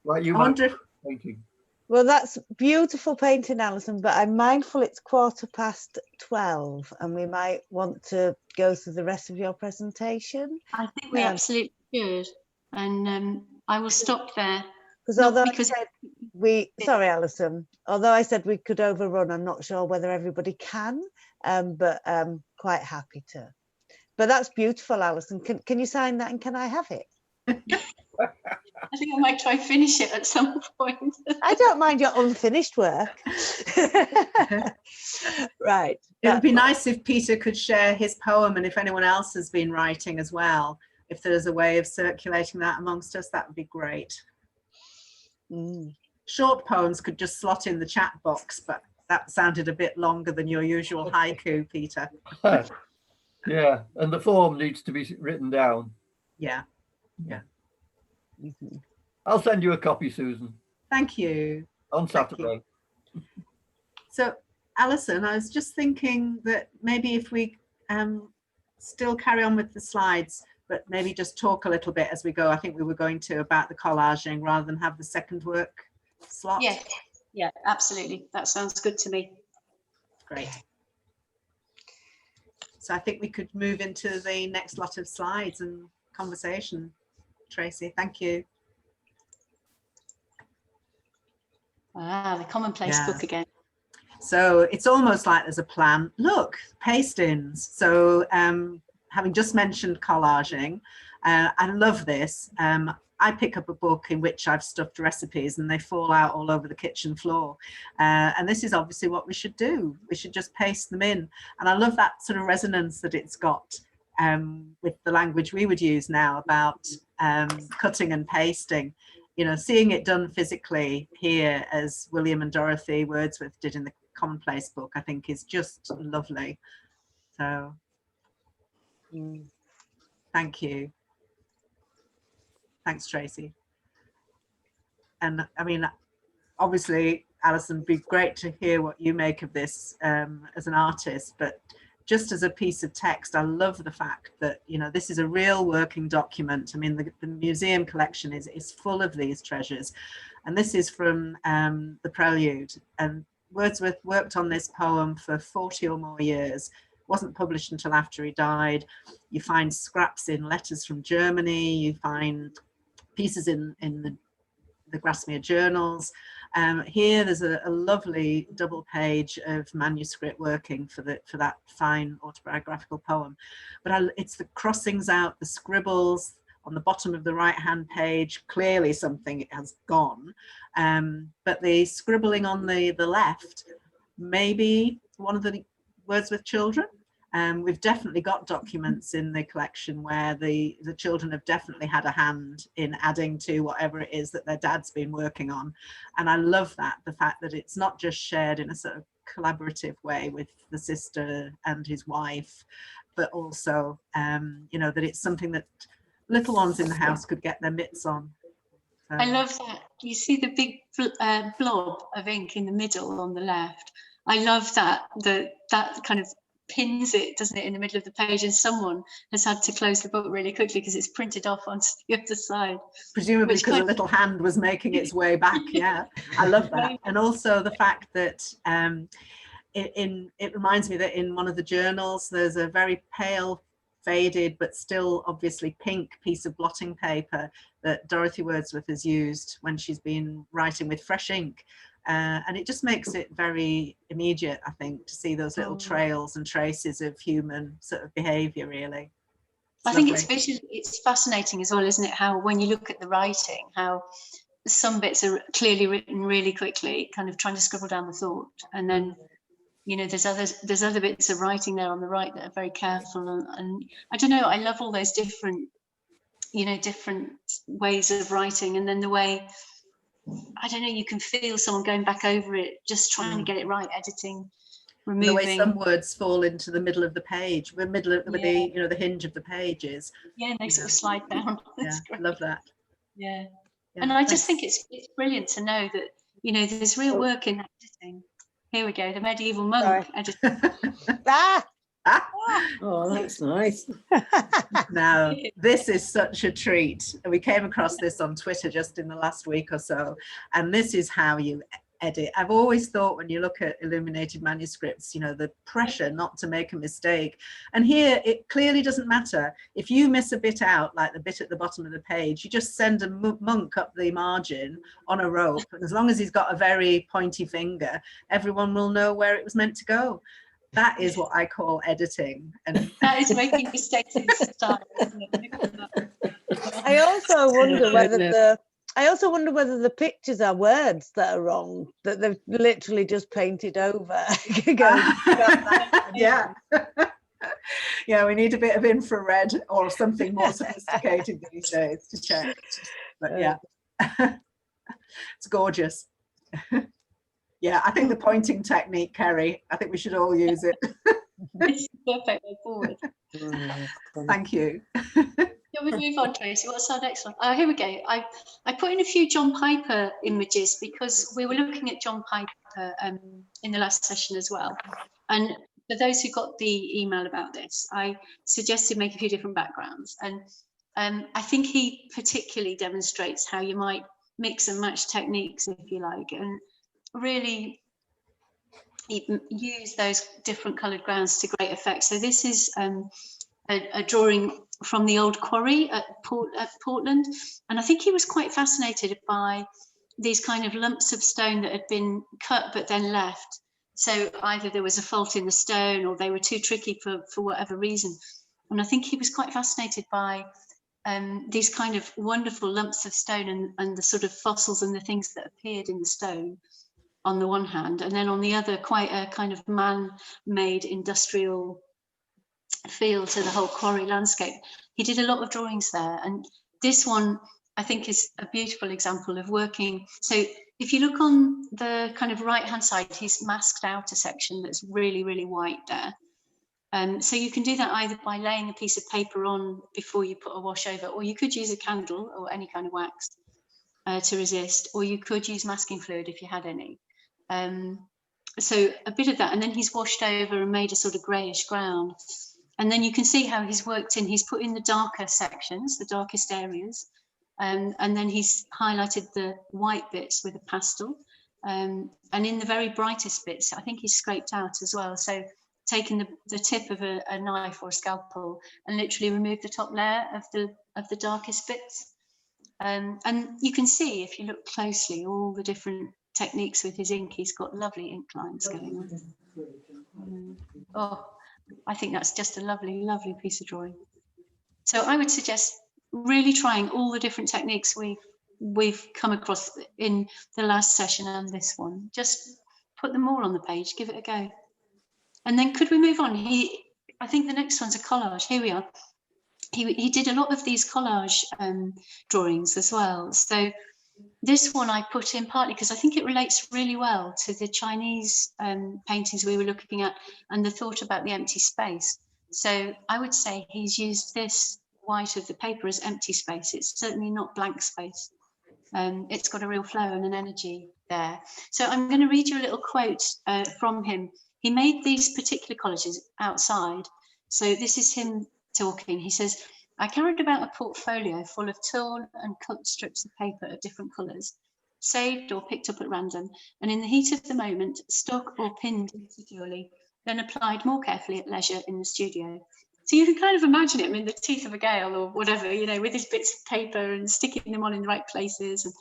Like you I might wonder be painting. Well, that's beautiful painting, Alison, but I'm mindful it's 12:15 and we might want to go through the rest of your presentation. I think we absolutely should. And I will stop there. Sorry, Alison, although I said we could overrun, I'm not sure whether everybody can, but quite happy to. But that's beautiful, Alison. Can you sign that and can I have it? I think I might try and finish it at some point. I don't mind your unfinished work. Right. It would be nice if Peter could share his poem, and if anyone else has been writing as well, if there's a way of circulating that amongst us, that would be great. short poems could just slot in the chat box, but that sounded a bit longer than your usual haiku, Peter. Yeah, and the form needs to be written down. Yeah. I'll send you a copy, Susan. Thank you. On Saturday. So, Alison, I was just thinking that maybe if we still carry on with the slides, but maybe just talk a little bit as we go. I think we were going to about the collaging rather than have the second work slot. Yeah, absolutely. That sounds good to me. Great. So I think we could move into the next lot of slides and conversation. Tracy, thank you. The commonplace book again. So it's almost like there's a plan. Look, paste-ins. So having just mentioned collaging, I love this. I pick up a book in which I've stuffed recipes and they fall out all over the kitchen floor. And this is obviously what we should do. We should just paste them in. And I love that sort of resonance that it's got with the language we would use now about cutting and pasting. You know, seeing it done physically here as William and Dorothy Wordsworth did in the Commonplace book, I think is just lovely. So thank you. Thanks, Tracy. And I mean, obviously, Alison, it'd be great to hear what you make of this as an artist, but just as a piece of text, I love the fact that, you know, this is a real working document. I mean, the museum collection is full of these treasures. And this is from the Prelude. And Wordsworth worked on this poem for 40 or more years. It wasn't published until after he died. You find scraps in letters from Germany. You find pieces in the Grasmere journals. Here there's a lovely double page of manuscript working for that fine autobiographical poem, but it's the crossings out, the scribbles on the bottom of the right hand page, clearly something has gone, but the scribbling on the left, maybe one of the Wordsworth children. We've definitely got documents in the collection where the children have definitely had a hand in adding to whatever it is that their dad's been working on. And I love that, the fact that it's not just shared in a sort of collaborative way with the sister and his wife, but also, you know, that it's something that little ones in the house could get their mitts on. So. I love that. You see the big blob of ink in the middle on the left. I love that, that kind of pins it, doesn't it, in the middle of the page, and someone has had to close the book really quickly because it's printed off onto the other side. Presumably because a little hand was making its way back. Yeah, I love that. And also the fact that it reminds me that in one of the journals there's a very pale, faded but still obviously pink piece of blotting paper that Dorothy Wordsworth has used when she's been writing with fresh ink. And it just makes it very immediate, I think, to see those little trails and traces of human sort of behaviour, really. I think it's fascinating as well, isn't it, how when you look at the writing, how some bits are clearly written really quickly, kind of trying to scribble down the thought, and then, you know, there's other bits of writing there on the right that are very careful, and I don't know, I love all those different, you know, different ways of writing, and then the way, I don't know, you can feel someone going back over it, just trying to get it right, editing, removing. The way some words fall into the middle of the page, the middle of the, you know, the hinge of the pages. Yeah, and they sort of slide down. Yeah, I love that. Yeah. And I just think it's brilliant to know that, you know, there's real work in editing. Here we go, the medieval monk editing. Oh, that's nice. Now, this is such a treat. We came across this on Twitter just in the last week or so, and this is how you edit. I've always thought when you look at illuminated manuscripts, you know, the pressure not to make a mistake. And here, it clearly doesn't matter. If you miss a bit out, like the bit at the bottom of the page, you just send a monk up the margin on a rope. And as long as he's got a very pointy finger, everyone will know where it was meant to go. That is what I call editing. And that is making mistakes in style, isn't it? I also wonder whether the pictures are words that are wrong, that they've literally just painted over. Yeah. Yeah, we need a bit of infrared or something more sophisticated these days to check. But yeah, it's gorgeous. Yeah, I think the pointing technique, Kerry, I think we should all use it. It's the perfect way forward. Thank you. Shall we move on, Tracy? What's our next one? Oh, here we go. I put in a few John Piper images because we were looking at John Piper in the last session as well. And for those who got the email about this, I suggested make a few different backgrounds. And I think he particularly demonstrates how you might mix and match techniques, if you like, and really use those different coloured grounds to great effect. So this is a drawing from the old quarry at Portland, and I think he was quite fascinated by these kind of lumps of stone that had been cut but then left. So either there was a fault in the stone or they were too tricky for whatever reason. And I think he was quite fascinated by these kind of wonderful lumps of stone and the sort of fossils and the things that appeared in the stone on the one hand, and then on the other, quite a kind of man-made industrial feel to the whole quarry landscape. He did a lot of drawings there, and this one I think is a beautiful example of working. So if you look on the kind of right-hand side, he's masked out a section that's really, really white there. So you can do that either by laying a piece of paper on before you put a wash over, or you could use a candle or any kind of wax to resist, or you could use masking fluid if you had any. So a bit of that, and then he's washed over and made a sort of greyish ground. And then you can see how he's worked in, he's put in the darker sections, the darkest areas, and then he's highlighted the white bits with a pastel. And in the very brightest bits, I think he's scraped out as well. So taking the tip of a knife or a scalpel and literally remove the top layer of the darkest bits. And you can see, if you look closely, all the different techniques with his ink. He's got lovely ink lines going on. Oh, I think that's just a lovely, lovely piece of drawing. So I would suggest really trying all the different techniques we've come across in the last session and this one. Just put them all on the page, give it a go. And then could we move on? I think the next one's a collage. Here we are. He did a lot of these collage drawings as well. So this one I put in partly because I think it relates really well to the Chinese paintings we were looking at and the thought about the empty space. So I would say he's used this white of the paper as empty space. It's certainly not blank space. It's got a real flow and an energy there. So I'm going to read you a little quote from him. He made these particular collages outside. So this is him talking. He says, I carried about a portfolio full of torn and cut strips of paper of different colours, saved or picked up at random, and in the heat of the moment, stuck or pinned securely, then applied more carefully at leisure in the studio. So you can kind of imagine him in the teeth of a gale or whatever, you know, with his bits of paper and sticking them on in the right places. And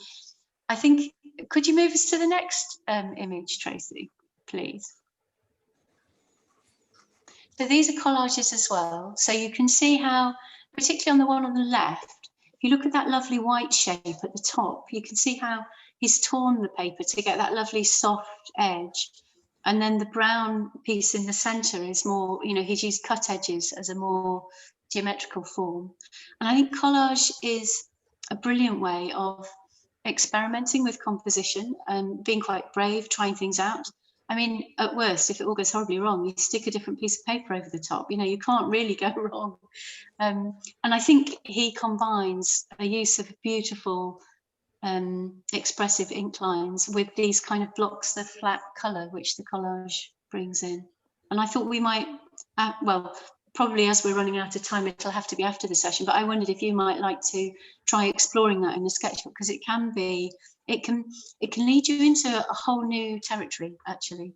I think, could you move us to the next image, Tracy, please? So these are collages as well. So you can see how, particularly on the one on the left, if you look at that lovely white shape at the top, you can see how he's torn the paper to get that lovely soft edge. And then the brown piece in the center is more, you know, he's used cut edges as a more geometrical form. And I think collage is a brilliant way of experimenting with composition and being quite brave, trying things out. I mean, at worst, if it all goes horribly wrong, you stick a different piece of paper over the top. You know, you can't really go wrong. And I think he combines a use of beautiful, expressive ink lines with these kind of blocks of flat colour, which the collage brings in. And I thought we might, well, probably as we're running out of time, it'll have to be after the session, but I wondered if you might like to try exploring that in the sketchbook, because it can be, it can lead you into a whole new territory, actually.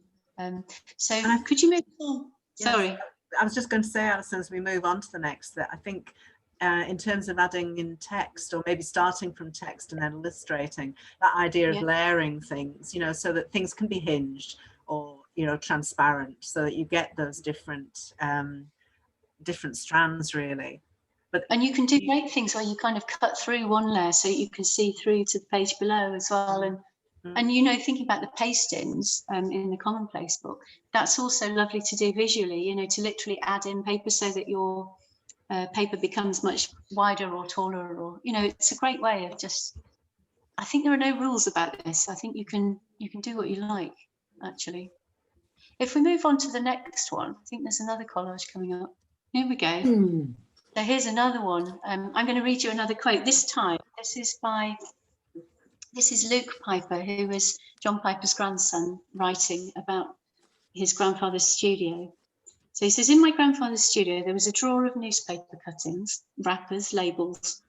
So could you move on? Yes, sorry. I was just going to say, Alison, as we move on to the next, that I think in terms of adding in text, or maybe starting from text and then illustrating, that idea of layering things, you know, so that things can be hinged or, you know, transparent, so that you get those different different strands, really. And you can do great things where you kind of cut through one layer so you can see through to the page below as well. And you know, thinking about the pastings in the commonplace book, that's also lovely to do visually, you know, to literally add in paper so that your paper becomes much wider or taller, or, you know, it's a great way of just I think there are no rules about this. I think you can do what you like, actually. If we move on to the next one, I think there's another collage coming up. Here we go. So here's another one. I'm going to read you another quote. This time, this is Luke Piper, who was John Piper's grandson, writing about his grandfather's studio. So he says, in my grandfather's studio, there was a drawer of newspaper cuttings, wrappers, labels,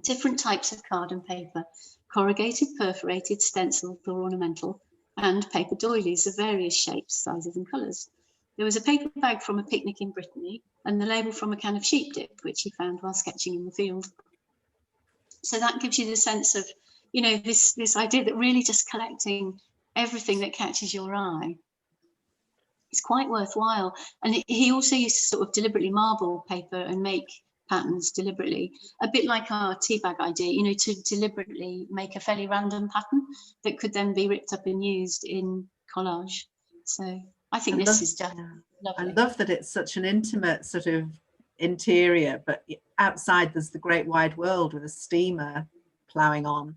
different types of card and paper, corrugated, perforated, stenciled or ornamental, and paper doilies of various shapes, sizes and colours. There was a paper bag from a picnic in Brittany and the label from a can of sheep dip, which he found while sketching in the field. So that gives you the sense of, you know, this idea that really just collecting everything that catches your eye is quite worthwhile. And he also used to sort of deliberately marble paper and make patterns deliberately, a bit like our tea bag idea, you know, to deliberately make a fairly random pattern that could then be ripped up and used in collage. So I think this is just lovely. I love that it's such an intimate sort of interior, but outside there's the great wide world with a steamer ploughing on.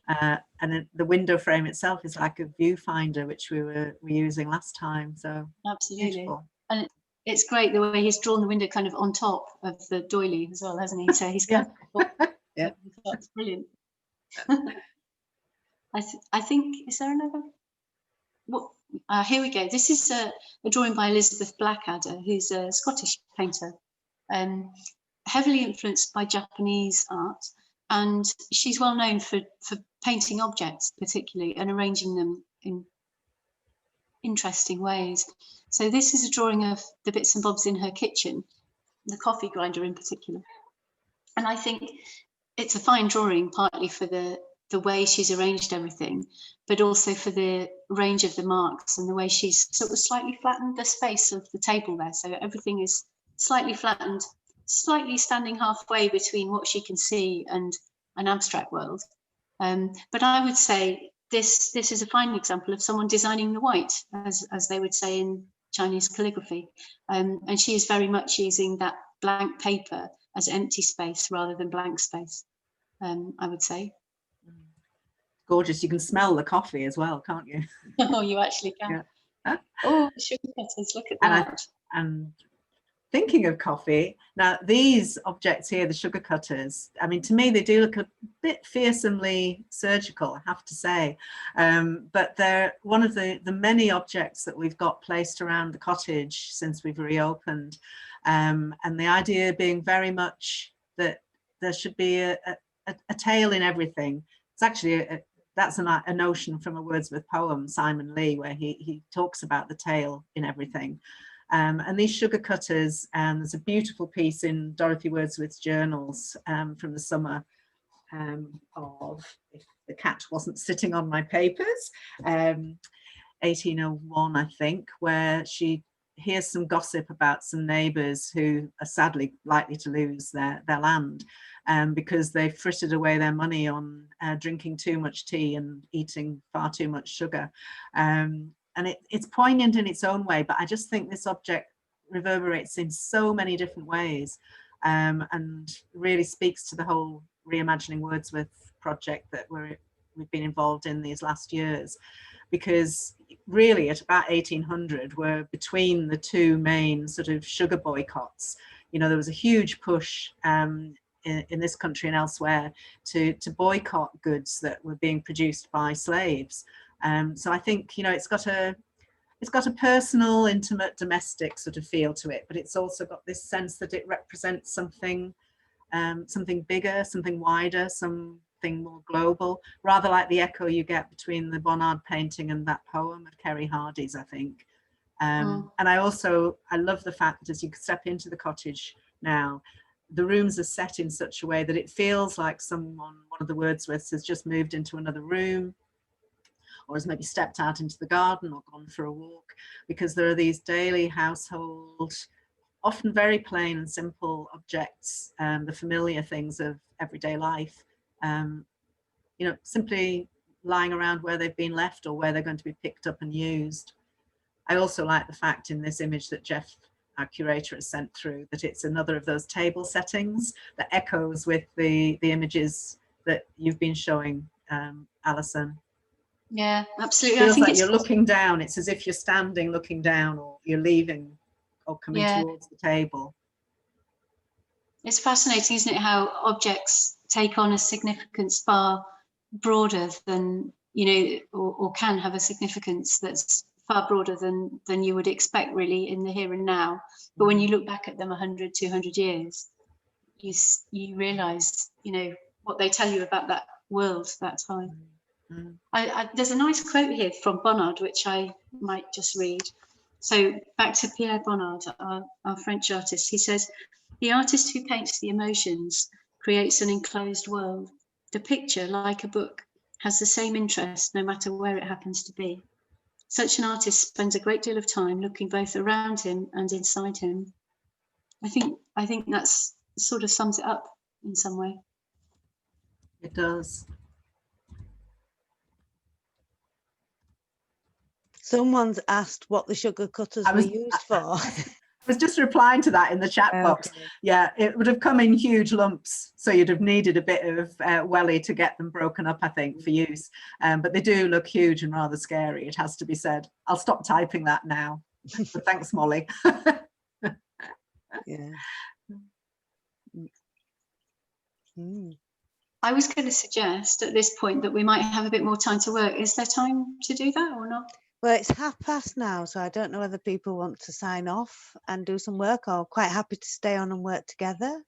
And the window frame itself is like a viewfinder, which we were using last time. So absolutely beautiful. And it's great the way he's drawn the window kind of on top of the doily as well, hasn't he? So he's got yeah, that's brilliant. I think, is there another? What? Here we go. This is a drawing by Elizabeth Blackadder, who's a Scottish painter, heavily influenced by Japanese art. And she's well known for painting objects particularly and arranging them in interesting ways. So this is a drawing of the bits and bobs in her kitchen, the coffee grinder in particular. And I think it's a fine drawing, partly for the way she's arranged everything, but also for the range of the marks and the way she's sort of slightly flattened the space of the table there. So everything is slightly flattened, slightly standing halfway between what she can see and an abstract world. But I would say this is a fine example of someone designing the white, as they would say in Chinese calligraphy. And she is very much using that blank paper as empty space rather than blank space, I would say. Gorgeous. You can smell the coffee as well, can't you? Oh, you actually can. Yeah. Oh, sugar cutters, look at that. And thinking of coffee, now these objects here, the sugar cutters, I mean, to me, they do look a bit fearsomely surgical, I have to say. But they're one of the many objects that we've got placed around the cottage since we've reopened. And the idea being very much that there should be a tale in everything. It's actually that's a notion from a Wordsworth poem, Simon Lee, where he talks about the tale in everything. And these sugar cutters, there's a beautiful piece in Dorothy Wordsworth's journals from the summer of, if the cat wasn't sitting on my papers, 1801, I think, where she hears some gossip about some neighbours who are sadly likely to lose their land because they've frittered away their money on drinking too much tea and eating far too much sugar. And it's poignant in its own way, but I just think this object reverberates in so many different ways and really speaks to the whole Reimagining Wordsworth project that we've been involved in these last years. Because really at about 1800, we're between the two main sort of sugar boycotts. You know, there was a huge push in this country and elsewhere to boycott goods that were being produced by slaves. So I think, you know, it's got a personal, intimate, domestic sort of feel to it, but it's also got this sense that it represents something bigger, something wider, something more global, rather like the echo you get between the Bonnard painting and that poem of Kerry Hardy's, I think. And I love the fact that as you step into the cottage now, the rooms are set in such a way that it feels like one of the Wordsworths has just moved into another room, or has maybe stepped out into the garden or gone for a walk, because there are these daily household, often very plain and simple objects, the familiar things of everyday life, you know, simply lying around where they've been left or where they're going to be picked up and used. I also like the fact in this image that Jeff, our curator, has sent through, that it's another of those table settings that echoes with the images that you've been showing Alison. Yeah, absolutely. Feels I think like it's you're looking down. It's as if you're standing looking down, or you're leaving or coming towards the table. It's fascinating, isn't it, how objects take on a significance far broader than, you know, or can have a significance that's far broader than you would expect really in the here and now. But when you look back at them 100, 200 years, you realize, you know, what they tell you about that world, that time. There's a nice quote here from Bonnard, which I might just read. So back to Pierre Bonnard, our French artist. He says, "The artist who paints the emotions creates an enclosed world. The picture, like a book, has the same interest no matter where it happens to be. Such an artist spends a great deal of time looking both around him and inside him." I think that's sort of sums it up in some way. It does. Someone's asked what the sugar cutters were used for. I was just replying to that in the chat box. Yeah, it would have come in huge lumps, so you'd have needed a bit of welly to get them broken up, I think, for use. But they do look huge and rather scary, it has to be said. I'll stop typing that now. But thanks, Molly. Yeah. I was going to suggest at this point that we might have a bit more time to work. Is there time to do that or not? Well, it's 12:30 now, so I don't know whether people want to sign off and do some work, or quite happy to stay on and work together.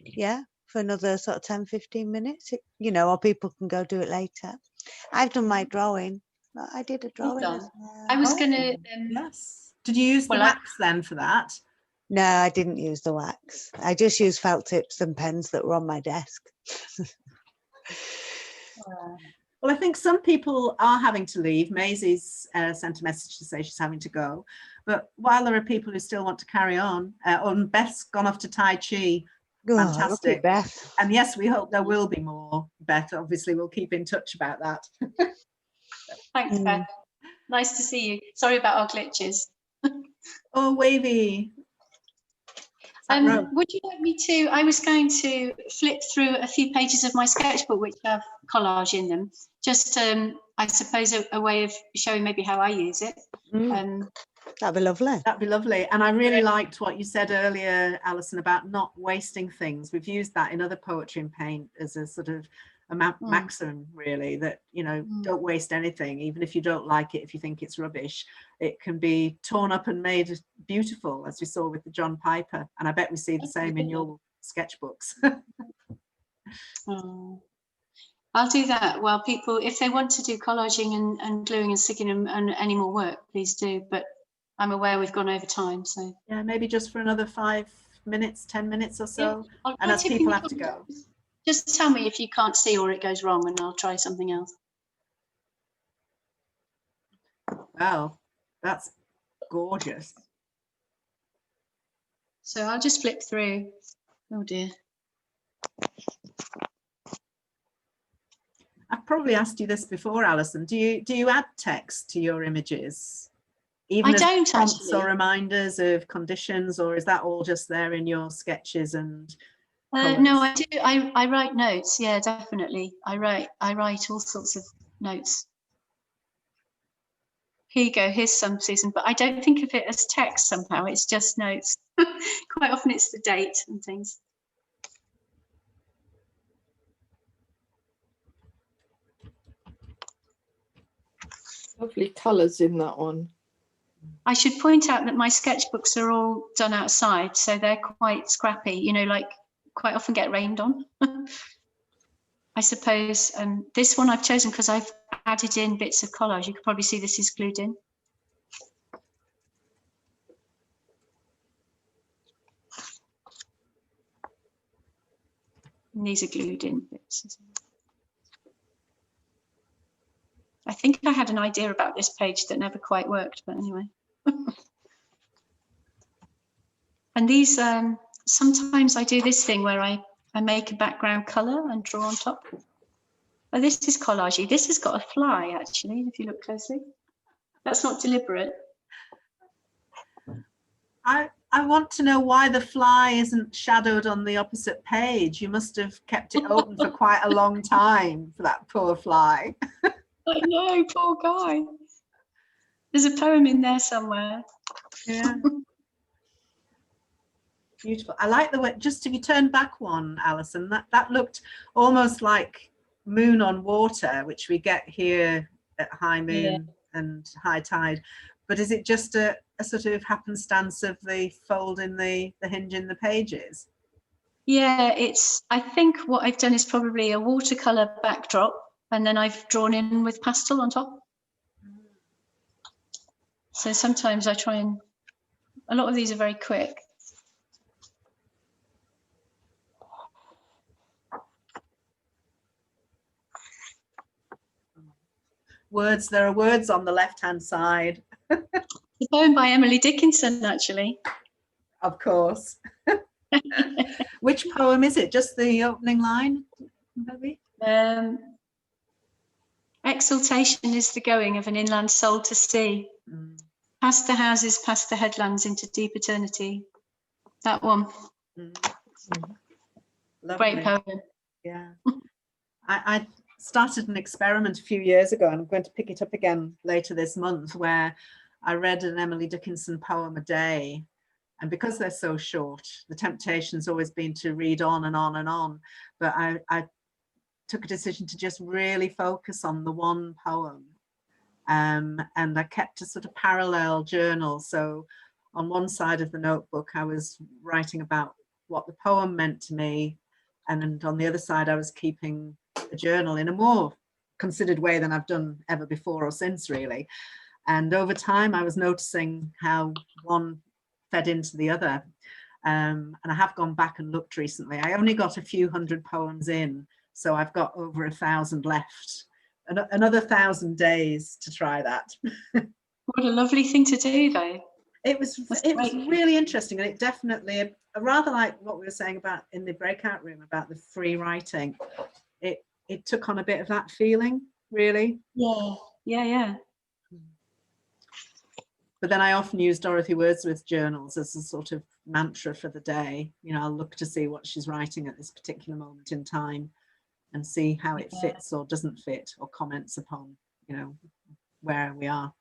Yeah, for another sort of 10-15 minutes, you know, or people can go do it later. I've done my drawing. I did a drawing. I was going to. Yes. Did you use the wax then for that? No, I didn't use the wax. I just used felt tips and pens that were on my desk. Well, I think some people are having to leave. Maisie's sent a message to say she's having to go. But while there are people who still want to carry on, Beth's gone off to Tai Chi. Fantastic. Beth. And yes, we hope there will be more, Beth. Obviously, we'll keep in touch about that. Thanks, Beth. Nice to see you. Sorry about our glitches. Oh, Wavy. Would you like me to? I was going to flip through a few pages of my sketchbook, which have collage in them. Just, I suppose, a way of showing maybe how I use it. That'd be lovely. That'd be lovely. And I really liked what you said earlier, Alison, about not wasting things. We've used that in other poetry and paint as a sort of a maxim, really, that, you know, don't waste anything, even if you don't like it, if you think it's rubbish. It can be torn up and made beautiful, as we saw with the John Piper. And I bet we see the same in your sketchbooks. I'll do that. Well, people, if they want to do collaging and gluing and sticking and any more work, please do. But I'm aware we've gone over time, so yeah, maybe just for another 5 minutes, 10 minutes or so. Yeah, and as people have to go, just tell me if you can't see or it goes wrong, and I'll try something else. Wow, that's gorgeous. So I'll just flip through. Oh dear. I've probably asked you this before, Alison. Do you add text to your images? Even I don't prompts actually. or reminders of conditions, or is that all just there in your sketches and no, I do. I write notes. Yeah, definitely. I write all sorts of notes. Here you go. Here's some, Susan. But I don't think of it as text somehow. It's just notes. Quite often it's the date and things. Lovely colours in that one. I should point out that my sketchbooks are all done outside, so they're quite scrappy, you know, like quite often get rained on. I suppose this one I've chosen because I've added in bits of collage. You can probably see this is glued in. And these are glued in bits as well. I think I had an idea about this page that never quite worked, but anyway. And these, sometimes I do this thing where I make a background color and draw on top. Oh, this is collagey. This has got a fly, actually, if you look closely. That's not deliberate. I want to know why the fly isn't shadowed on the opposite page. You must have kept it open for quite a long time for that poor fly. I know, poor guy. There's a poem in there somewhere. Yeah. Beautiful. I like the way, just if you turn back one, Alison, that looked almost like moon on water, which we get here at high moon and high tide. But is it just a sort of happenstance of the fold in the hinge in the pages? Yeah, I think what I've done is probably a watercolor backdrop, and then I've drawn in with pastel on top. So sometimes I try and, a lot of these are very quick. Words, there are words on the left-hand side. The poem by Emily Dickinson, actually. Of course. Which poem is it? Just the opening line, maybe? Exaltation is the going of an inland soul to sea. Past the houses, past the headlands, into deep eternity. That one. Great poem. Yeah. I started an experiment a few years ago, and I'm going to pick it up again later this month, where I read an Emily Dickinson poem a day. And because they're so short, the temptation's always been to read on and on and on. But I took a decision to just really focus on the one poem. And I kept a sort of parallel journal. So on one side of the notebook, I was writing about what the poem meant to me. And on the other side, I was keeping a journal in a more considered way than I've done ever before or since, really. And over time, I was noticing how one fed into the other. And I have gone back and looked recently. I only got a few hundred poems in, so I've got over 1,000 left. Another 1,000 days to try that. What a lovely thing to do, though. It was really interesting, and it definitely, rather like what we were saying about in the breakout room about the free writing, it took on a bit of that feeling, really. Yeah. But then I often use Dorothy Wordsworth's journals as a sort of mantra for the day. You know, I'll look to see what she's writing at this particular moment in time and see how it fits or doesn't fit, or comments upon, you know, where we are.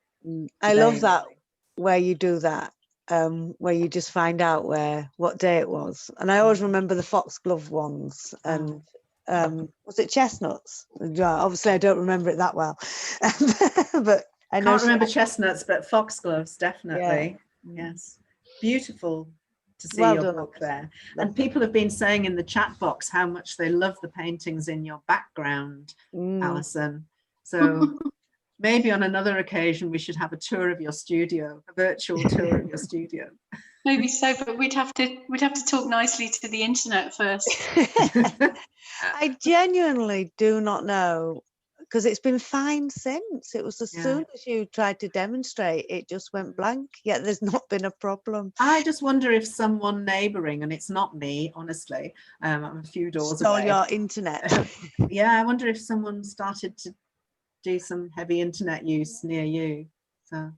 I love that, where you do that, where you just find out what day it was. And I always remember the foxglove ones, and was it chestnuts? Yeah, obviously I don't remember it that well. But I can't remember chestnuts, but foxgloves, definitely. Yeah. Yes. Beautiful to see your book there. And people have been saying in the chat box how much they love the paintings in your background, Alison. So maybe on another occasion we should have a tour of your studio, a virtual tour of your studio. Maybe so, but we'd have to talk nicely to the internet first. I genuinely do not know, because it's been fine since. It was as soon as you tried to demonstrate, it just went blank, yet there's not been a problem. I just wonder if someone neighbouring, and it's not me, honestly, I'm a few doors Stole away. your internet. Yeah, I wonder if someone started to do some heavy internet use near you. So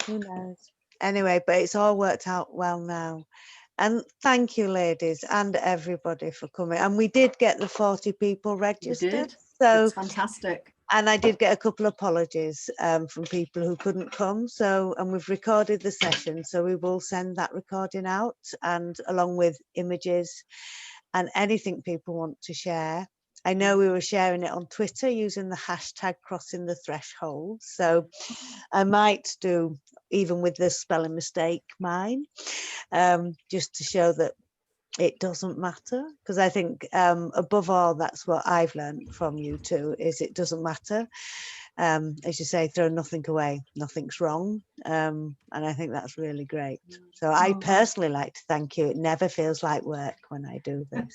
who knows? Anyway, but it's all worked out well now. And thank you, ladies, and everybody for coming. And we did get the 40 people registered. You did? So it's fantastic. And I did get a couple of apologies from people who couldn't come. So, and we've recorded the session, so we will send that recording out, and along with images and anything people want to share. I know we were sharing it on Twitter using the hashtag crossing the threshold. So I might do, even with the spelling mistake, mine, just to show that it doesn't matter. Because I think above all, that's what I've learned from you two, is it doesn't matter. As you say, throw nothing away, nothing's wrong. And I think that's really great. So I personally like to thank you. It never feels like work when I do this.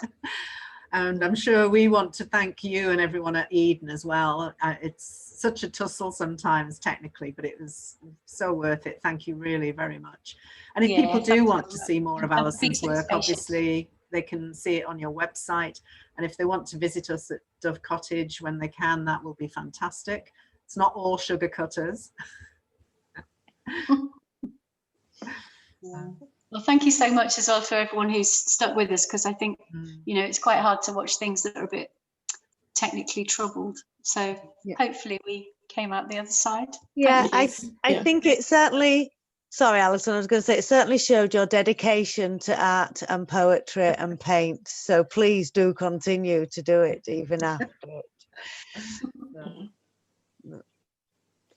And I'm sure we want to thank you and everyone at Eden as well. It's such a tussle sometimes technically, but it was so worth it. Thank you really very much. And if people do want to see more of Alison's work, obviously they can see it on your website. And if they want to visit us at Dove Cottage when they can, that will be fantastic. It's not all sugar cutters. Well, thank you so much as well for everyone who's stuck with us, because I think, Mm. you know, it's quite hard to watch things that are a bit technically troubled. So hopefully we came out the other side. Yeah, Thank you. I think it certainly, sorry, Alison, I was going to say, it certainly showed your dedication to art and poetry and paint. So please do continue to do it even after it.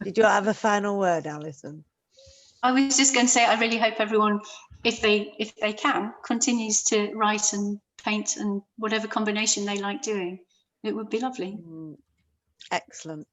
Did you have a final word, Alison? I was just going to say, I really hope everyone, if they can, continues to write and paint and whatever combination they like doing. It would be lovely. Excellent.